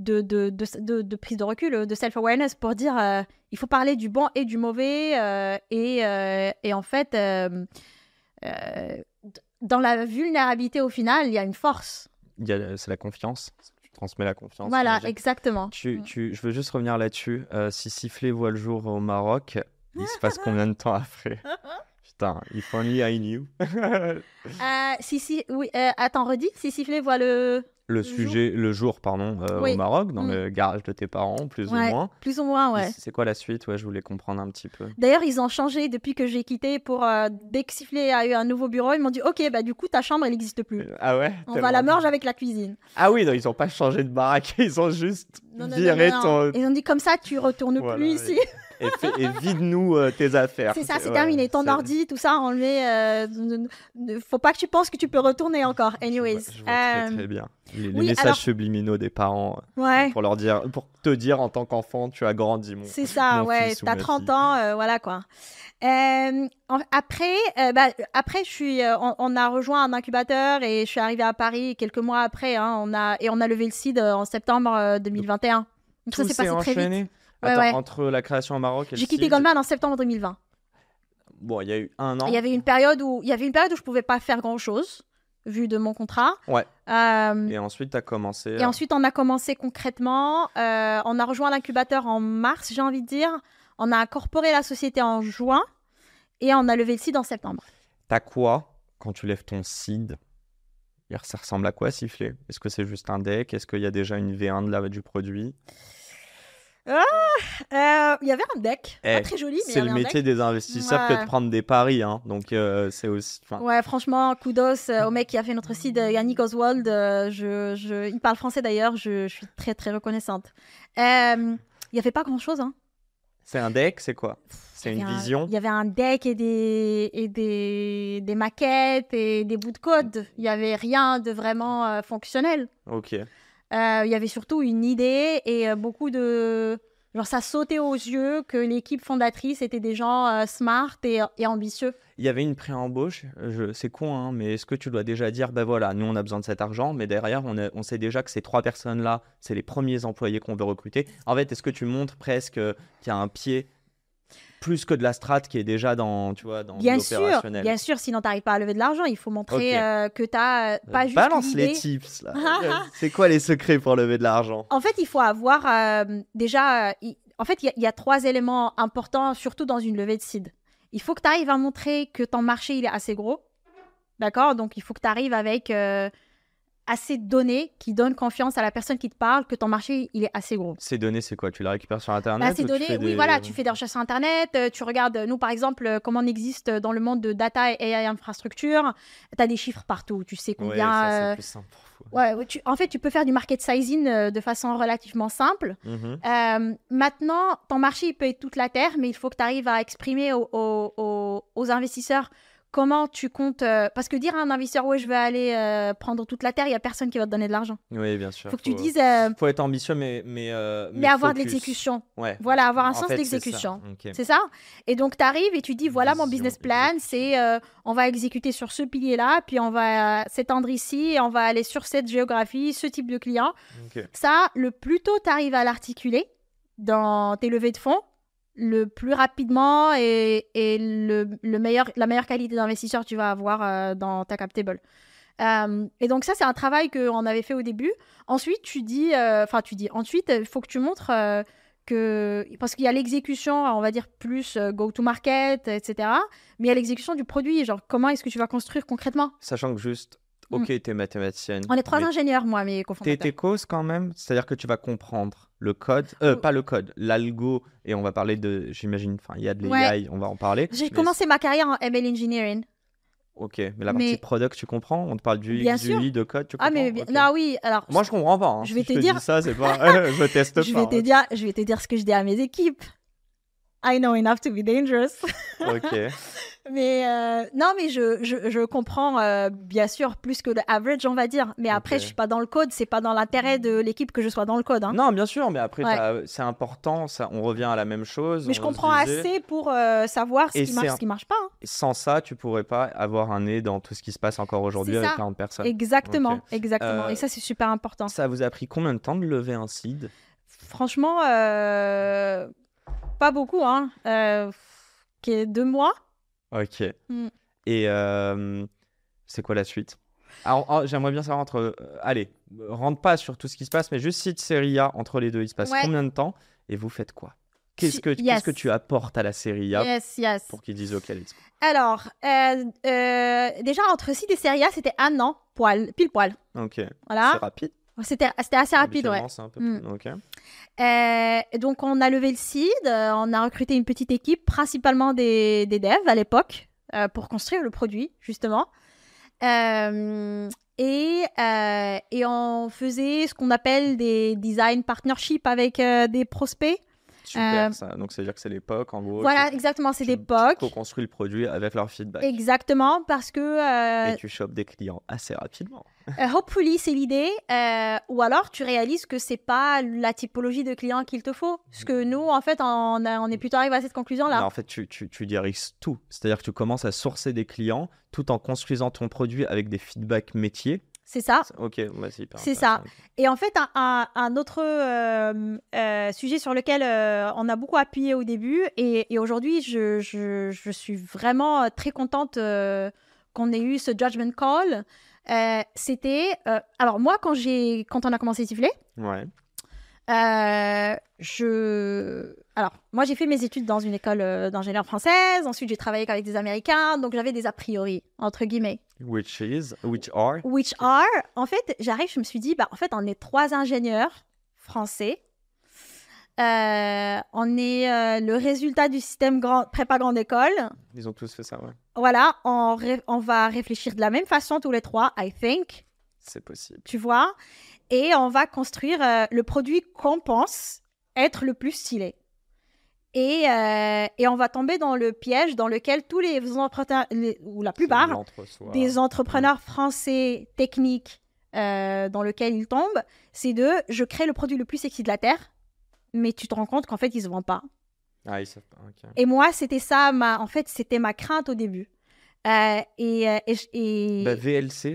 prise de recul, de self-awareness pour dire il faut parler du bon et du mauvais et en fait dans la vulnérabilité au final il y a une force. C'est la confiance, tu transmets la confiance. Voilà, exactement. Je veux juste revenir là-dessus. Si Siffler voit le jour au Maroc, il se passe combien de temps après? Putain, if only I knew. Oui, attends, redis, si Siffler voit le jour, au Maroc, dans le garage de tes parents, plus ou moins. Plus ou moins, ouais. C'est quoi la suite? Ouais, je voulais comprendre un petit peu. D'ailleurs, ils ont changé depuis que j'ai quitté pour dès que Sifflet a eu un nouveau bureau, ils m'ont dit ok, bah du coup ta chambre elle n'existe plus. Ah ouais? On va la merge avec la cuisine. Ah oui, non, ils ont pas changé de baraque, ils ont juste viré ton. Ils ont dit comme ça tu retournes plus ici. Et vide-nous tes affaires. C'est ça, c'est terminé. Ton ordi, tout ça, enlevé. Faut pas que tu penses que tu peux retourner encore. Anyways. Je vois très bien. Les messages subliminaux des parents pour te dire en tant qu'enfant, tu as grandi. C'est ça, ouais. T'as 30 ans, voilà quoi. Après, on a rejoint un incubateur et je suis arrivée à Paris quelques mois après. On a levé le seed en septembre 2021. Donc ça s'est passé très vite. Attends, entre la création au Maroc et j'ai quitté Goldman en septembre 2020. Bon, il y a eu un an. Il y avait une période où je pouvais pas faire grand chose vu de mon contrat. Ouais. Et ensuite, tu as commencé. Et ensuite, on a commencé concrètement. On a rejoint l'incubateur en mars, j'ai envie de dire. On a incorporé la société en juin et on a levé le seed en septembre. T'as quoi quand tu lèves ton seed? Ça ressemble à quoi, Siffler? Est-ce que c'est juste un deck? Est-ce qu'il y a déjà une V1 du produit? Il y avait un deck, pas très joli, mais c'est le métier des investisseurs que de prendre des paris, hein. Donc c'est aussi. Ouais, franchement, kudos au mec qui a fait notre site, Yannick Oswald. Il parle français d'ailleurs, je suis très très reconnaissante. Il y avait pas grand chose, hein. C'est un deck, c'est quoi? C'est une vision? Il y avait un deck et des maquettes et des bouts de code. Il n'y avait rien de vraiment fonctionnel. Ok. Il y avait surtout une idée et beaucoup de... Genre, ça sautait aux yeux que l'équipe fondatrice était des gens smart et ambitieux. Il y avait une pré-embauche, c'est con, hein, mais est-ce que tu dois déjà dire, ben voilà, nous on a besoin de cet argent, mais derrière on sait déjà que ces 3 personnes-là, c'est les premiers employés qu'on veut recruter. En fait, est-ce que tu montres presque qu'il y a un pied plus que de la strat qui est déjà dans, tu vois, dans l'opérationnel? Bien sûr, sinon tu n'arrives pas à lever de l'argent. Il faut montrer que tu n'as pas juste Balance l'idée. les tips, là. C'est quoi les secrets pour lever de l'argent? En fait, il faut avoir déjà... En fait, il y a 3 éléments importants, surtout dans une levée de seed. Il faut que tu arrives à montrer que ton marché il est assez gros. D'accord? Donc, il faut que tu arrives avec assez de données qui donnent confiance à la personne qui te parle que ton marché il est assez gros. Ces données, c'est quoi? Tu les récupères sur Internet? Ces données, oui, voilà, tu fais des recherches sur Internet, tu regardes, nous par exemple, comment on existe dans le monde de data et AI infrastructure. Tu as des chiffres partout, tu sais combien. Ouais, ça, c'est plus simple pour vous. Ouais, en fait, tu peux faire du market sizing de façon relativement simple. Maintenant, ton marché il peut être toute la terre, mais il faut que tu arrives à exprimer aux investisseurs comment tu comptes. Parce que dire à un investisseur, ouais, je vais aller prendre toute la terre, il n'y a personne qui va te donner de l'argent. Oui, bien sûr. Faut que tu dises. Faut être ambitieux, mais avoir focus. de l'exécution. Ouais. Voilà, avoir un En sens fait, d'exécution. Okay. C'est ça. Et donc, tu arrives et tu dis, voilà, mon business plan, c'est on va exécuter sur ce pilier-là, puis on va s'étendre ici, et on va aller sur cette géographie, ce type de client. Okay. Ça, le plus tôt tu arrives à l'articuler dans tes levées de fonds, le plus rapidement et la meilleure qualité d'investisseur tu vas avoir dans ta cap table. Et donc ça, c'est un travail qu'on avait fait au début. Ensuite, ensuite, il faut que tu montres parce qu'il y a l'exécution, on va dire plus go-to-market, etc. Mais il y a l'exécution du produit, genre comment est-ce que tu vas construire concrètement. Sachant que juste, ok, t'es mathématicienne. On est 3 ingénieurs, moi, mes cofondateurs. T'es cause quand même, c'est-à-dire que tu vas comprendre le code, pas le code, l'algo, et on va parler de, j'imagine, enfin, il y a de l'AI, on va en parler. J'ai commencé ma carrière en ML Engineering. Ok, mais la partie product, tu comprends? On te parle du Bien X, du I, de code, tu comprends? Ah, mais non, oui, alors... Moi, je comprends pas. Hein. Je vais si te dire... dis ça, c'est pas... je teste pas. Je vais te dire ce que je dis à mes équipes. I know enough to be dangerous. Ok. Mais non, mais je comprends bien sûr plus que le average, on va dire. Mais après, je suis pas dans le code. C'est pas dans l'intérêt de l'équipe que je sois dans le code. Hein. Non, bien sûr, mais après, c'est important. Ça, on revient à la même chose. Mais je comprends assez pour savoir ce qui marche pas. Hein. Sans ça, tu pourrais pas avoir un nez dans tout ce qui se passe encore aujourd'hui avec 40 personnes. Exactement, exactement. Et ça, c'est super important. Ça vous a pris combien de temps de lever un seed? Franchement, pas beaucoup. Hein. 2 mois. Ok. Et c'est quoi la suite? Alors, j'aimerais bien savoir allez, rentre pas sur tout ce qui se passe, mais juste seed série A entre les deux, il se passe combien de temps et vous faites quoi? Qu'est-ce que tu apportes à la série A pour qu'ils disent ok, let's go? Alors, déjà entre seed et série A, c'était 1 an, pile poil. Ok. Voilà. C'est rapide. C'était assez rapide, ouais. C'est un peu plus... Ok. Donc, on a levé le seed, on a recruté une petite équipe, principalement des devs à l'époque, pour construire le produit, justement. Et on faisait ce qu'on appelle des design partnerships avec des prospects. Super, ça. Donc, c'est-à-dire que c'est l'époque, en gros. Voilà, exactement, c'est l'époque. Tu co-construis le produit avec leur feedback. Exactement, parce que... Et tu chopes des clients assez rapidement. Hopefully, c'est l'idée. Ou alors, tu réalises que c'est pas la typologie de clients qu'il te faut. Parce que nous, en fait, on est plutôt arrivé à cette conclusion-là. Non, en fait, tu diriges tout. C'est-à-dire que tu commences à sourcer des clients tout en construisant ton produit avec des feedbacks métiers. C'est ça. Ok, bah, c'est hyper C'est ça. Et en fait, un autre sujet sur lequel on a beaucoup appuyé au début, et aujourd'hui, je suis vraiment très contente qu'on ait eu ce judgment call. C'était... alors moi, quand on a commencé Siffler, alors, moi, j'ai fait mes études dans une école d'ingénieur française. Ensuite, j'ai travaillé avec des Américains. Donc, j'avais des a priori, entre guillemets. Which are. En fait, je me suis dit, en fait, on est 3 ingénieurs français. On est le résultat du système prépa grande école. Ils ont tous fait ça, ouais. Voilà, on va réfléchir de la même façon tous les 3, I think. C'est possible. Tu vois? Et on va construire le produit qu'on pense être le plus stylé. Et on va tomber dans le piège dans lequel tous les entrepreneurs, ou la plupart des entrepreneurs français techniques dans lequel ils tombent, c'est je crée le produit le plus sexy de la Terre, mais tu te rends compte qu'en fait, ils ne se vendent pas. Ah, ils savent pas, ok. Et moi, c'était ça, en fait, c'était ma crainte au début. VLC,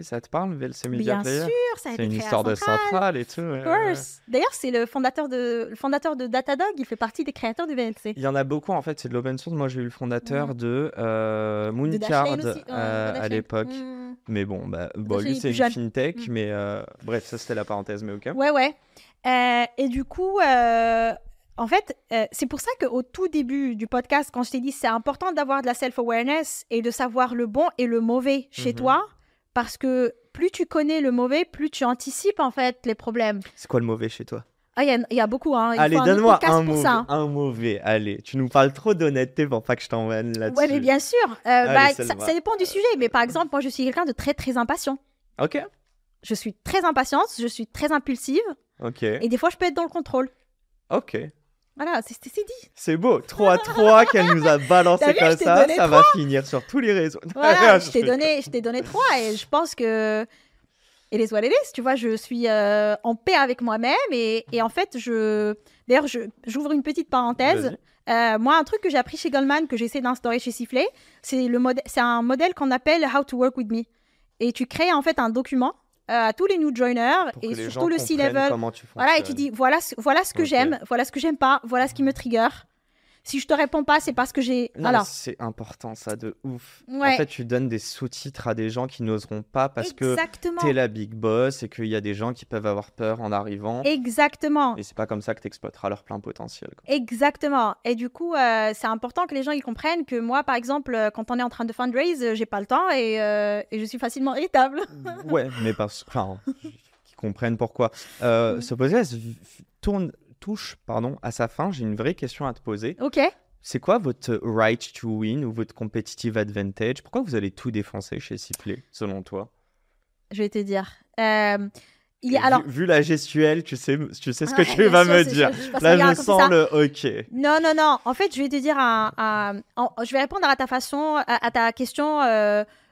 ça te parle, VLC Media Player? Bien sûr, ça a été créé à Centrale. C'est une histoire de Centrale et tout. Of course. D'ailleurs, c'est le fondateur de Datadog, il fait partie des créateurs du VLC. Il y en a beaucoup, en fait, c'est de l'open source. Moi, j'ai eu le fondateur de Mooncard à l'époque. Mais bon, lui, c'est une fintech, mais bref, ça, c'était la parenthèse, mais ok. Ouais. Et du coup... En fait, c'est pour ça qu'au tout début du podcast, quand je t'ai dit c'est important d'avoir de la self-awareness et de savoir le bon et le mauvais chez toi, parce que plus tu connais le mauvais, plus tu anticipes en fait les problèmes. C'est quoi le mauvais chez toi? Ah, il y a beaucoup. Hein. Allez, donne-moi un mauvais. Allez, tu nous parles trop d'honnêteté pour pas que je t'emmène là-dessus. Ouais, mais bien sûr. Ça dépend du sujet. Mais par exemple, moi, je suis quelqu'un de très, très impatient. Ok. Je suis très impatiente, je suis très impulsive. Ok. Et des fois, je peux être dans le contrôle. Ok. Voilà, c'est dit. C'est beau. 3-3 qu'elle nous a balancé comme ça. Ça va finir sur tous les réseaux. Voilà, je t'ai donné 3 et je pense que... Et les what it is, tu vois, je suis en paix avec moi-même et en fait, d'ailleurs, j'ouvre une petite parenthèse. Moi, un truc que j'ai appris chez Goldman, que j'essaie d'instaurer chez Sifflé, c'est un modèle qu'on appelle How to Work With Me. Et tu crées en fait un document à tous les new joiners et surtout le C-level. Voilà, et tu dis voilà ce que j'aime, voilà ce que j'aime pas, voilà ce qui me trigger. Si je te réponds pas, c'est parce que j'ai... Alors, c'est important, ça, de ouf. Ouais. En fait, tu donnes des sous-titres à des gens qui n'oseront pas parce que t'es la big boss et qu'il y a des gens qui peuvent avoir peur en arrivant. Exactement. Et c'est pas comme ça que t'exploiteras leur plein potentiel. Quoi. Exactement. Et du coup, c'est important que les gens ils comprennent que moi, par exemple, quand on est en train de fundraise, j'ai pas le temps et je suis facilement irritable. Ouais, mais qu'ils comprennent pourquoi. Ce podcast touche à sa fin, j'ai une vraie question à te poser. Ok. C'est quoi votre right to win ou votre competitive advantage? Pourquoi vous allez tout défoncer chez Sifflé, selon toi? Je vais te dire. Vu la gestuelle, tu sais ce que tu vas me dire. Là, je sens le OK. Non. En fait, je vais te dire, je vais répondre à ta façon, à ta question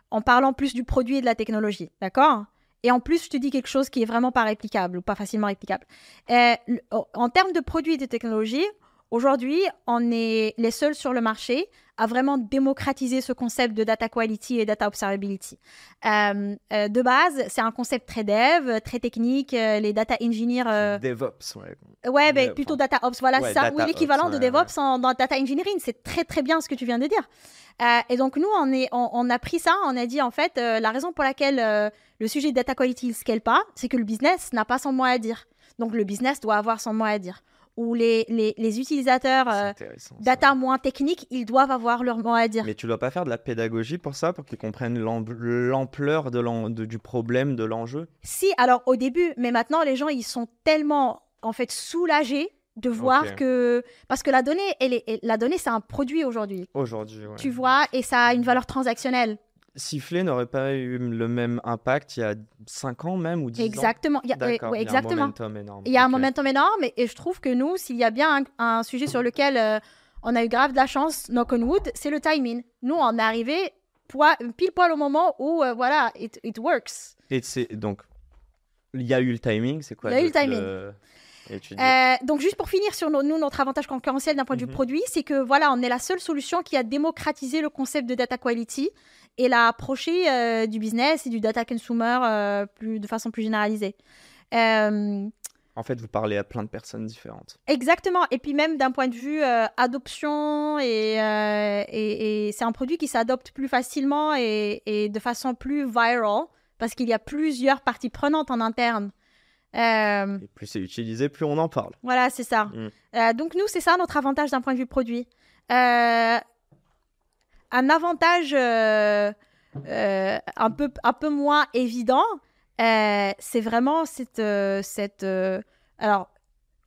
en parlant plus du produit et de la technologie. D'accord? Et en plus, je te dis quelque chose qui est vraiment pas réplicable ou pas facilement réplicable. En termes de produits et de technologie, aujourd'hui, on est les seuls sur le marché à vraiment démocratiser ce concept de data quality et data observability. De base, c'est un concept très dev, très technique. Les data engineers... DevOps, ouais. Ouais, mais plutôt data ops, voilà, c'est ça. Ou l'équivalent de DevOps dans data engineering. C'est très, très bien ce que tu viens de dire. Et donc, nous, on a pris ça, on a dit, en fait, la raison pour laquelle le sujet de data quality ne scale pas, c'est que le business n'a pas son mot à dire. Donc, le business doit avoir son mot à dire. Ou les utilisateurs data moins techniques, ils doivent avoir leur mot à dire. Mais tu dois pas faire de la pédagogie pour ça, pour qu'ils comprennent l'ampleur du problème, de l'enjeu? Si, alors au début, mais maintenant, les gens, ils sont tellement, en fait, soulagés de voir que... Parce que la donnée, c'est un produit aujourd'hui. Aujourd'hui, ouais. Tu vois, et ça a une valeur transactionnelle. Sifflé n'aurait pas eu le même impact il y a 5 ans même ou 10 exactement. ans? D'accord, il y a un momentum énorme. Il y a un momentum énorme et je trouve que nous, s'il y a bien un sujet sur lequel on a eu grave de la chance, knock on wood, c'est le timing. Nous, on est arrivé pile poil au moment où, voilà, it works. Et donc, il y a eu le timing, c'est quoi? Il y a eu le timing. Donc juste pour finir sur notre avantage concurrentiel d'un point de vue produit, c'est que voilà, on est la seule solution qui a démocratisé le concept de data quality et l'a approché du business et du data consumer de façon plus généralisée. En fait, vous parlez à plein de personnes différentes. Exactement. Et puis même d'un point de vue adoption, et c'est un produit qui s'adopte plus facilement et de façon plus viral parce qu'il y a plusieurs parties prenantes en interne. Et plus c'est utilisé, plus on en parle. Voilà, c'est ça. Donc nous, c'est ça notre avantage d'un point de vue produit. Un avantage un peu moins évident, c'est vraiment alors,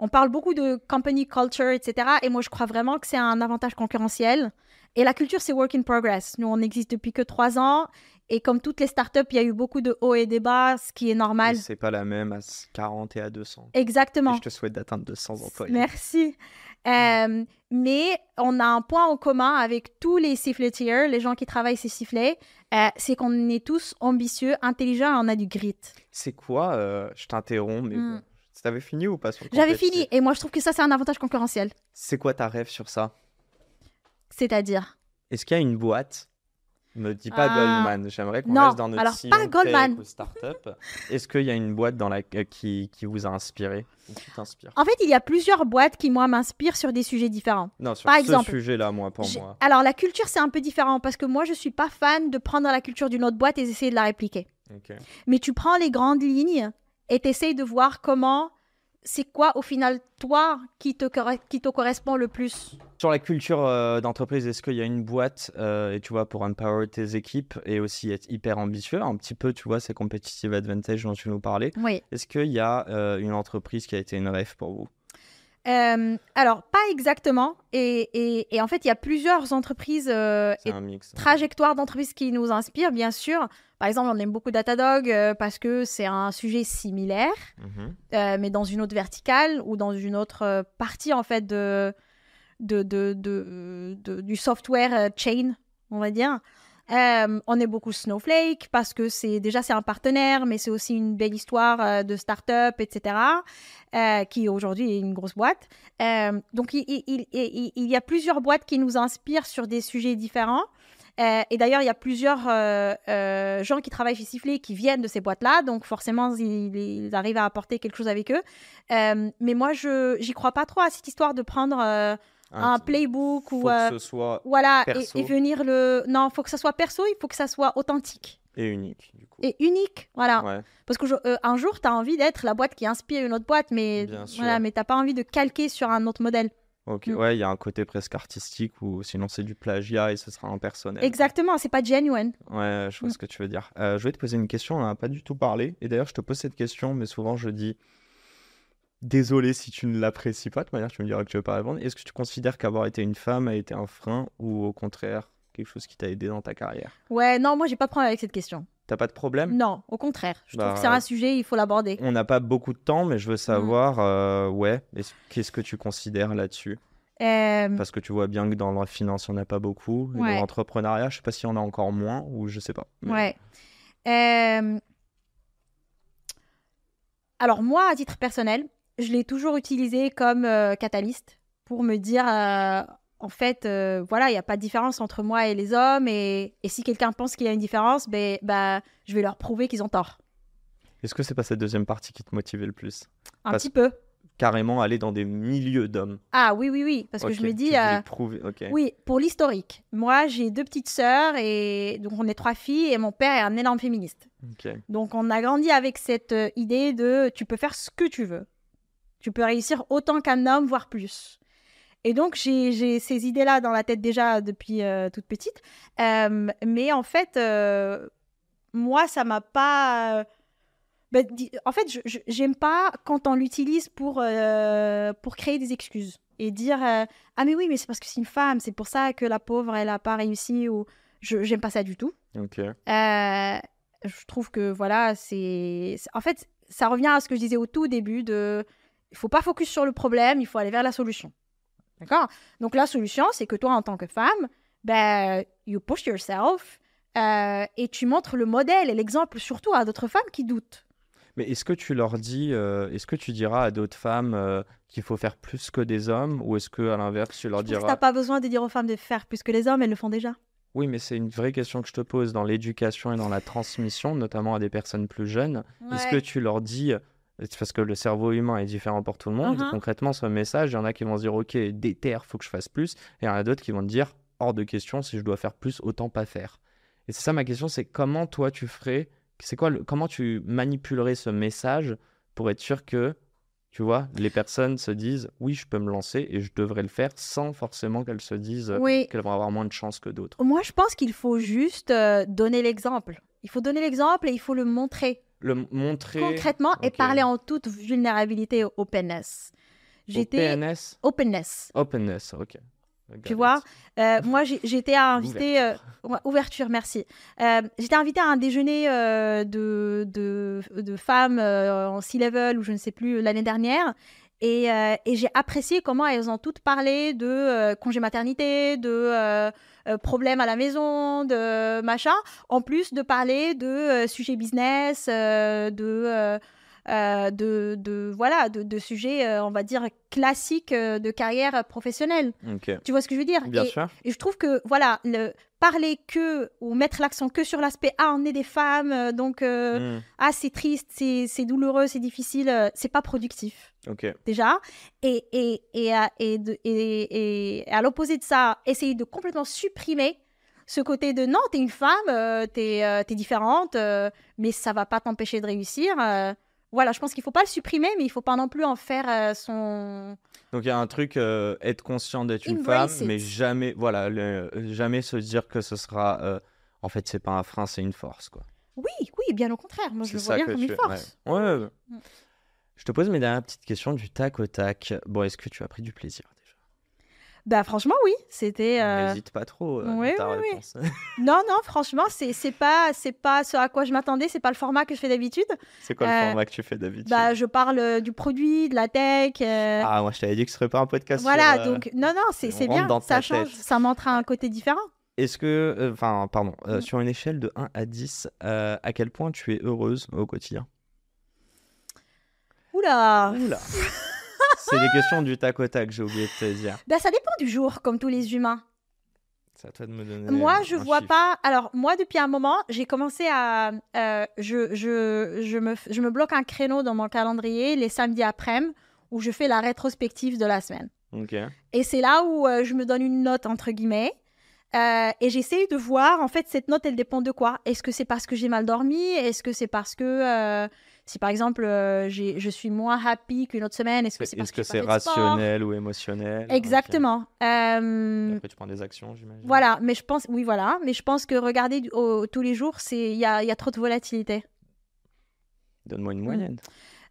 on parle beaucoup de company culture, etc. Et moi, je crois vraiment que c'est un avantage concurrentiel. Et la culture, c'est work in progress. Nous, on n'existe depuis que 3 ans. Et comme toutes les startups, il y a eu beaucoup de hauts et des bas, ce qui est normal. C'est pas la même à 40 et à 200. Exactement. Et je te souhaite d'atteindre 200 employés. Merci. Mais on a un point en commun avec tous les siffletiers, les gens qui travaillent ces sifflets, c'est qu'on est tous ambitieux, intelligents et on a du grit. C'est quoi je t'interromps, mais bon. T'avais fini ou pas sur le J'avais complexe? fini et moi je trouve que ça c'est un avantage concurrentiel. C'est quoi ta rêve sur ça? C'est-à-dire Est-ce qu'il y a une boîte? Me dis pas Goldman. J'aimerais qu'on non, reste dans notre alors sillon pas Goldman. tech ou start-up. Est-ce qu'il y a une boîte qui vous a inspiré ou qui t'inspire? En fait, il y a plusieurs boîtes qui, moi, m'inspirent sur des sujets différents. Non, sur Par ce exemple, sujet-là, moi, pour moi. Alors, la culture, c'est un peu différent parce que moi, je suis pas fan de prendre la culture d'une autre boîte et d'essayer de la répliquer. Ok. Mais tu prends les grandes lignes et tu essayes de voir comment, c'est quoi, au final, toi, qui te correspond le plus. Sur la culture d'entreprise, est-ce qu'il y a une boîte, et tu vois, pour empower tes équipes et aussi être hyper ambitieux, un petit peu, tu vois, ces competitive advantage dont tu nous parlais. Oui. Est-ce qu'il y a une entreprise qui a été une rêve pour vous? Alors, pas exactement. Et en fait, il y a plusieurs entreprises C'est un mix. trajectoires d'entreprises qui nous inspirent, bien sûr. Par exemple, on aime beaucoup Datadog parce que c'est un sujet similaire, mais dans une autre verticale ou dans une autre partie, en fait, du software chain, on va dire. On est beaucoup Snowflake parce que c'est un partenaire, mais c'est aussi une belle histoire de start-up, etc., qui aujourd'hui est une grosse boîte. Donc, il y a plusieurs boîtes qui nous inspirent sur des sujets différents. Et d'ailleurs, il y a plusieurs gens qui travaillent chez Sifflet qui viennent de ces boîtes-là, donc forcément, ils arrivent à apporter quelque chose avec eux. Mais moi, j'y crois pas trop à cette histoire de prendre un playbook ou faut que ce soit voilà perso. et venir le non, faut que ça soit perso, il faut que ça soit authentique et unique du coup. et unique, voilà. Ouais. Parce que un jour tu as envie d'être la boîte qui inspire une autre boîte, mais Bien sûr. voilà, mais t'as pas envie de calquer sur un autre modèle. Ok, ouais, il y a un côté presque artistique ou sinon c'est du plagiat et ce sera impersonnel. Exactement, c'est pas genuine. Ouais, je vois ce que tu veux dire. Je vais te poser une question, on n'en a pas du tout parlé. Et d'ailleurs, je te pose cette question, mais souvent je dis désolé si tu ne l'apprécies pas. De toute manière, tu me diras que tu veux pas répondre. Est-ce que tu considères qu'avoir été une femme a été un frein ou au contraire quelque chose qui t'a aidé dans ta carrière? Ouais, non, moi j'ai pas de problème avec cette question. T'as pas de problème? Non, au contraire. Je trouve Bah, que c'est un sujet, il faut l'aborder. On n'a pas beaucoup de temps, mais je veux savoir, qu'est-ce que tu considères là-dessus? Parce que tu vois bien que dans la finance, il n'y en a pas beaucoup. Et Ouais. dans l'entrepreneuriat, je sais pas s'il y en a encore moins ou je sais pas. Mais- Ouais. Alors moi, à titre personnel, je l'ai toujours utilisé comme catalyste pour me dire, en fait, voilà, il n'y a pas de différence entre moi et les hommes. Et si quelqu'un pense qu'il y a une différence, je vais leur prouver qu'ils ont tort. Est-ce que c'est pas cette deuxième partie qui te motivait le plus? Un Parce- petit peu. Carrément aller dans des milieux d'hommes. Ah oui. Parce que je Ok, me dis... tu voulais prouver, ok. Oui, pour l'historique. Moi, j'ai 2 petites sœurs et donc on est 3 filles et mon père est un énorme féministe. Ok. Donc on a grandi avec cette idée de tu peux faire ce que tu veux. Tu peux réussir autant qu'un homme, voire plus. Et donc j'ai ces idées-là dans la tête déjà depuis toute petite. Mais en fait, moi, ça m'a pas... en fait, j'aime pas quand on l'utilise pour créer des excuses et dire ah mais oui, mais c'est parce que c'est une femme, c'est pour ça que la pauvre elle a pas réussi, ou j'aime pas ça du tout. Ok. Je trouve que voilà, en fait, ça revient à ce que je disais au tout début il faut pas focus sur le problème, il faut aller vers la solution. D'accord? Donc la solution, c'est que toi en tant que femme, you push yourself et tu montres le modèle et l'exemple surtout à d'autres femmes qui doutent. Mais est-ce que tu leur dis, est-ce que tu diras à d'autres femmes qu'il faut faire plus que des hommes, ou est-ce que à l'inverse tu leur Je trouve que diras... t'as pas besoin de dire aux femmes de faire plus que les hommes, elles le font déjà. Oui, mais c'est une vraie question que je te pose dans l'éducation et dans la transmission, notamment à des personnes plus jeunes. Est-ce que tu leur dis, c'est parce que le cerveau humain est différent pour tout le monde, concrètement ce message, il y en a qui vont se dire ok, déter, faut que je fasse plus, et il y en a d'autres qui vont te dire hors de question, si je dois faire plus, autant pas faire. Et c'est ça ma question, c'est comment toi tu ferais, c'est quoi, comment tu manipulerais ce message pour être sûr que, tu vois, les personnes se disent oui, je peux me lancer et je devrais le faire, sans forcément qu'elles se disent qu'elles vont avoir moins de chance que d'autres. Moi, je pense qu'il faut juste donner l'exemple. Il faut donner l'exemple et il faut le montrer. Le montrer concrètement et parler en toute vulnérabilité et openness. Openness. Openness, ok. Tu vois, moi j'étais invitée... ouverture, merci. J'étais invitée à un déjeuner de femmes en C-level ou je ne sais plus l'année dernière. Et j'ai apprécié comment elles ont toutes parlé de congé maternité, de problèmes à la maison, de machin, en plus de parler de sujets business, de sujets, on va dire, classiques de carrière professionnelle. Ok. Tu vois ce que je veux dire? Bien sûr. Et je trouve que, voilà, parler que ou mettre l'accent que sur l'aspect on est des femmes, donc c'est triste, c'est douloureux, c'est difficile, c'est pas productif. Ok. Déjà, et à l'opposé de ça, essayer de complètement supprimer ce côté de non, t'es une femme, t'es différente, mais ça va pas t'empêcher de réussir. Voilà, je pense qu'il faut pas le supprimer, mais il faut pas non plus en faire son... Donc il y a un truc, être conscient d'être une Embrace femme, mais it. jamais, voilà, jamais se dire que ce sera, en fait, c'est pas un frein, c'est une force, quoi. Oui, bien au contraire. Moi, je C'est le vois ça bien que comme tu... une force. Ouais. Ouais. Mm. Je te pose mes dernières petites questions du tac au tac. Bon, est-ce que tu as pris du plaisir déjà? Bah, franchement, oui. C'était... N'hésite pas trop oui, dans ta oui, oui. réponse. Non, franchement, c'est pas ce à quoi je m'attendais. C'est pas le format que je fais d'habitude. C'est quoi le format que tu fais d'habitude? Bah, je parle du produit, de la tech. Ah, moi je t'avais dit que ce serait pas un podcast Voilà, sur, donc non, c'est on rentre bien. dans Ça ta change. tête. Ça montre un côté différent. Est-ce que, enfin, pardon, sur une échelle de 1 à 10, à quel point tu es heureuse au quotidien? Oula. Oula. C'est des questions du tac au tac, j'ai oublié de te dire. Bah, ça dépend du jour, comme tous les humains. C'est à toi de me donner Moi, je un vois chiffre. pas. Alors, moi, depuis un moment, j'ai commencé à. Je me bloque un créneau dans mon calendrier les samedis après-midi où je fais la rétrospective de la semaine. Ok. Et c'est là où je me donne une note, entre guillemets. Et j'essaye de voir, en fait, cette note, elle dépend de quoi? Est-ce que c'est parce que j'ai mal dormi? Est-ce que c'est parce que, si par exemple, je suis moins happy qu'une autre semaine, est-ce que c'est parce que j'ai c'est pas fait de sport? rationnel ou émotionnel? Ok. Exactement. Et après, tu prends des actions, j'imagine. Voilà, mais je pense, oui, voilà, mais je pense que regarder tous les jours, il y a trop de volatilité. Donne-moi une moyenne.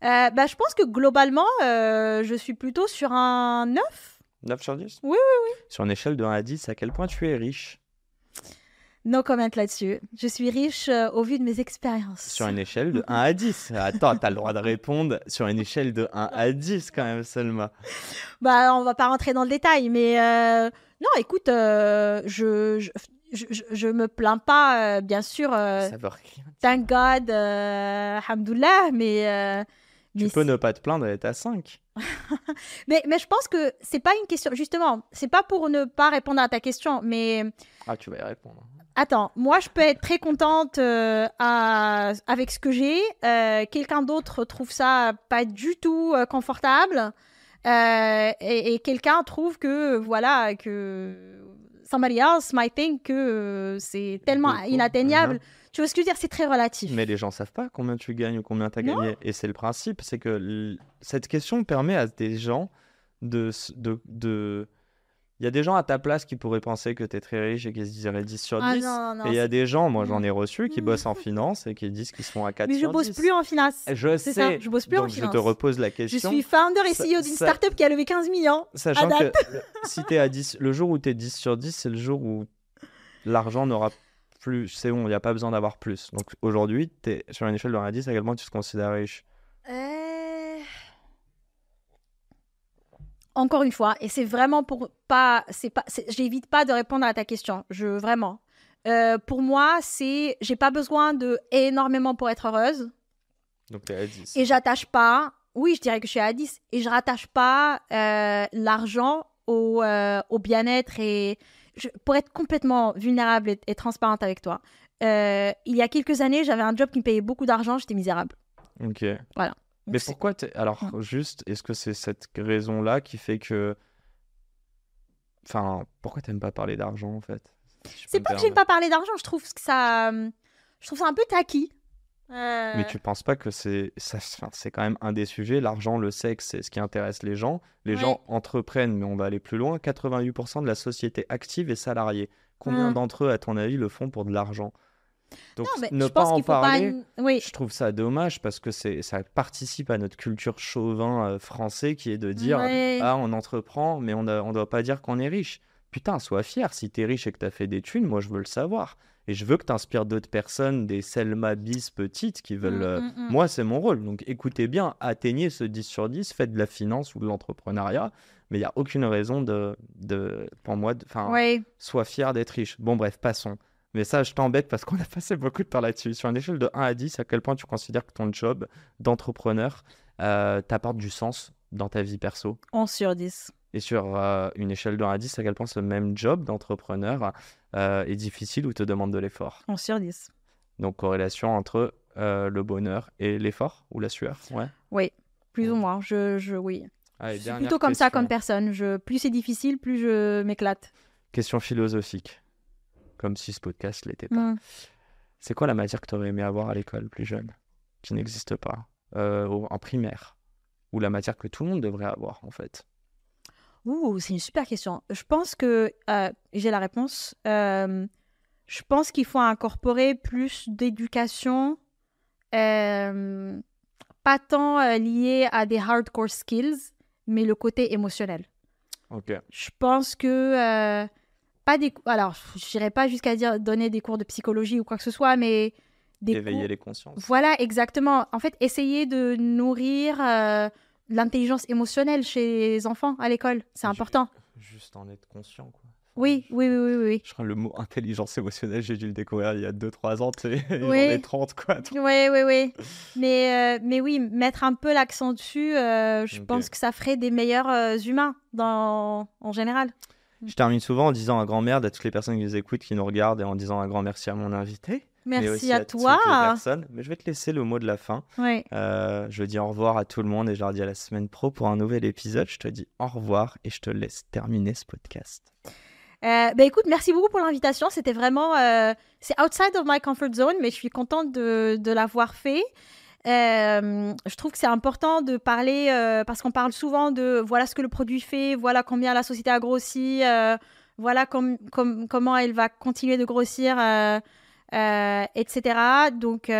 Bah, je pense que globalement, je suis plutôt sur un 9. 9 sur 10? Oui. Sur une échelle de 1 à 10, à quel point tu es riche? No comment là-dessus. Je suis riche au vu de mes expériences. Sur une échelle de 1 à 10. Attends, t'as le droit de répondre sur une échelle de 1 à 10 quand même, Selma. Bah, on va pas rentrer dans le détail, mais non, écoute, je me plains pas, bien sûr. Ça veut rien dire. Thank God, alhamdoulilah, mais Tu peux ne pas te plaindre et être à 5. mais je pense que c'est pas une question. Justement, c'est pas pour ne pas répondre à ta question, mais Ah, tu vas y répondre. attends, moi je peux être très contente avec ce que j'ai. Quelqu'un d'autre trouve ça pas du tout confortable. Et quelqu'un trouve que, voilà, que somebody else might think que c'est tellement Beaucoup. inatteignable. Tu vois ce que je veux dire? C'est très relatif. Mais les gens savent pas combien tu gagnes ou combien tu as Non. gagné. Et c'est le principe, c'est que cette question permet à des gens de... Il y a des gens à ta place qui pourraient penser que tu es très riche et qui se diraient 10 sur 10. Non, Et il y a des gens, moi j'en ai Mm. reçu, qui bossent en finance et qui disent qu'ils sont à 4 Mais je sur bosse 10. plus en finance. Je C'est sais. ça, je bosse plus en Donc je finance. te repose la Je question. suis founder et Ça- CEO d'une ça- startup qui a levé 15 millions. Sachant à que date. si tu es à 10, le jour où tu es 10 sur 10, c'est le jour où l'argent n'aura plus. C'est bon, il n'y a pas besoin d'avoir plus. Donc aujourd'hui, tu es sur une échelle de 1 à 10, à quel point tu te considères riche? Encore une fois, et c'est vraiment pour pas, j'évite pas de répondre à ta question. Vraiment. Pour moi, j'ai pas besoin de énormément pour être heureuse. Donc tu es à 10. Et j'attache pas. Oui, je dirais que je suis à 10. Et je rattache pas l'argent au bien-être. Et pour être complètement vulnérable et transparente avec toi, il y a quelques années, j'avais un job qui me payait beaucoup d'argent. J'étais misérable. Ok. Voilà. Mais pourquoi alors juste, est-ce que c'est cette raison-là qui fait que... Enfin, pourquoi t'aimes pas parler d'argent en fait? Si je peux C'est me pas que j'aime permettre. pas parler d'argent. Je trouve ça un peu tacky. Mais tu penses pas que c'est quand même un des sujets, l'argent, le sexe, c'est ce qui intéresse les gens. Les Ouais. gens entreprennent, mais on va aller plus loin. 88% de la société active est salariée. Combien d'entre eux, à ton avis, le font pour de l'argent? Donc Non, mais ne je pas pense en qu'il faut parler, Oui. je trouve ça dommage parce que ça participe à notre culture chauvin français qui est de dire Ouais. ah on entreprend mais on doit pas dire qu'on est riche. putain, sois fier. Si t'es riche et que t'as fait des thunes, moi, je veux le savoir. Et je veux que t'inspires d'autres personnes, des Selma bis petites qui veulent... Moi, c'est mon rôle. Donc, écoutez bien, atteignez ce 10 sur 10, faites de la finance ou de l'entrepreneuriat. Mais il n'y a aucune raison pour moi, sois fier d'être riche. Bon, bref, passons. Mais ça, je t'embête parce qu'on a passé beaucoup de temps là-dessus. Sur une échelle de 1 à 10, à quel point tu considères que ton job d'entrepreneur t'apporte du sens dans ta vie perso? 11 sur 10. Et sur une échelle de 1 à 10, à quel point ce même job d'entrepreneur est difficile ou te demande de l'effort? 11 sur 10. Donc, corrélation entre le bonheur et l'effort ou la sueur, ouais? Oui, plus ou moins. Oui. Allez, je suis plutôt comme ça comme personne. Plus c'est difficile, plus je m'éclate. Question philosophique. Comme si ce podcast ne l'était pas. C'est quoi la matière que tu aurais aimé avoir à l'école plus jeune, qui n'existe pas, en primaire? Ou la matière que tout le monde devrait avoir, en fait? C'est une super question. Je pense que j'ai la réponse. Je pense qu'il faut incorporer plus d'éducation, pas tant liée à des hardcore skills, mais le côté émotionnel. Ok. Je pense que... Alors, je n'irai pas jusqu'à dire donner des cours de psychologie ou quoi que ce soit, mais... Éveiller les consciences. Voilà, exactement. En fait, essayer de nourrir l'intelligence émotionnelle chez les enfants à l'école. C'est important. Juste en être conscient, quoi. Oui. Je crois que le mot intelligence émotionnelle, j'ai dû le découvrir il y a 2-3 ans, tu sais, j'en ai 30, quoi. Oui. Mais oui, mettre un peu l'accent dessus, je pense que ça ferait des meilleurs humains en général. Je termine souvent en disant un grand merde à toutes les personnes qui nous écoutent, qui nous regardent, et en disant un grand merci à mon invité. Merci mais aussi à toi. Toutes les personnes. Mais je vais te laisser le mot de la fin. Oui. Je dis au revoir à tout le monde et je leur dis à la semaine pro pour un nouvel épisode. Je te dis au revoir et je te laisse terminer ce podcast. Écoute, merci beaucoup pour l'invitation. C'était vraiment... c'est outside of my comfort zone, mais je suis contente de l'avoir fait. Je trouve que c'est important de parler parce qu'on parle souvent de voilà ce que le produit fait, voilà combien la société a grossi, voilà comment elle va continuer de grossir, etc. Donc,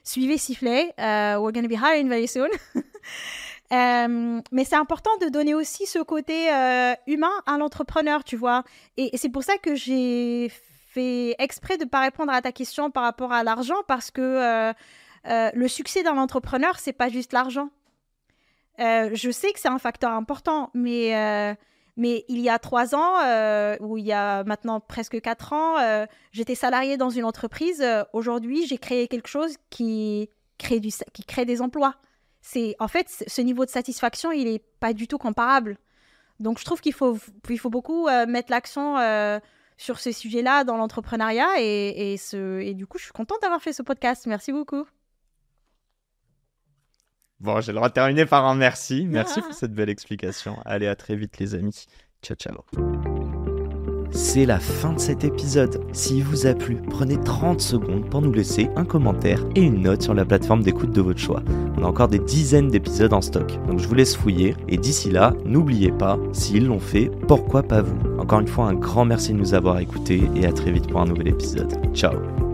suivez Sifflet. We're going to be hiring very soon. Mais c'est important de donner aussi ce côté humain à l'entrepreneur, tu vois. Et c'est pour ça que j'ai fait exprès de ne pas répondre à ta question par rapport à l'argent, parce que le succès d'un entrepreneur, c'est pas juste l'argent. Je sais que c'est un facteur important, mais il y a 3 ans, ou il y a maintenant presque 4 ans, j'étais salariée dans une entreprise. Aujourd'hui, j'ai créé quelque chose qui crée des emplois. En fait, ce niveau de satisfaction, il n'est pas du tout comparable. Donc, je trouve qu'il faut beaucoup mettre l'accent sur ce sujet-là dans l'entrepreneuriat. Et du coup, je suis contente d'avoir fait ce podcast. Merci beaucoup. Bon, j'ai le droit de terminer par un merci. Merci pour cette belle explication. Allez, à très vite les amis. Ciao, ciao. C'est la fin de cet épisode. S'il vous a plu, prenez 30 secondes pour nous laisser un commentaire et une note sur la plateforme d'écoute de votre choix. On a encore des dizaines d'épisodes en stock, donc je vous laisse fouiller. Et d'ici là, n'oubliez pas, s'ils l'ont fait, pourquoi pas vous? Encore une fois, un grand merci de nous avoir écoutés et à très vite pour un nouvel épisode. Ciao.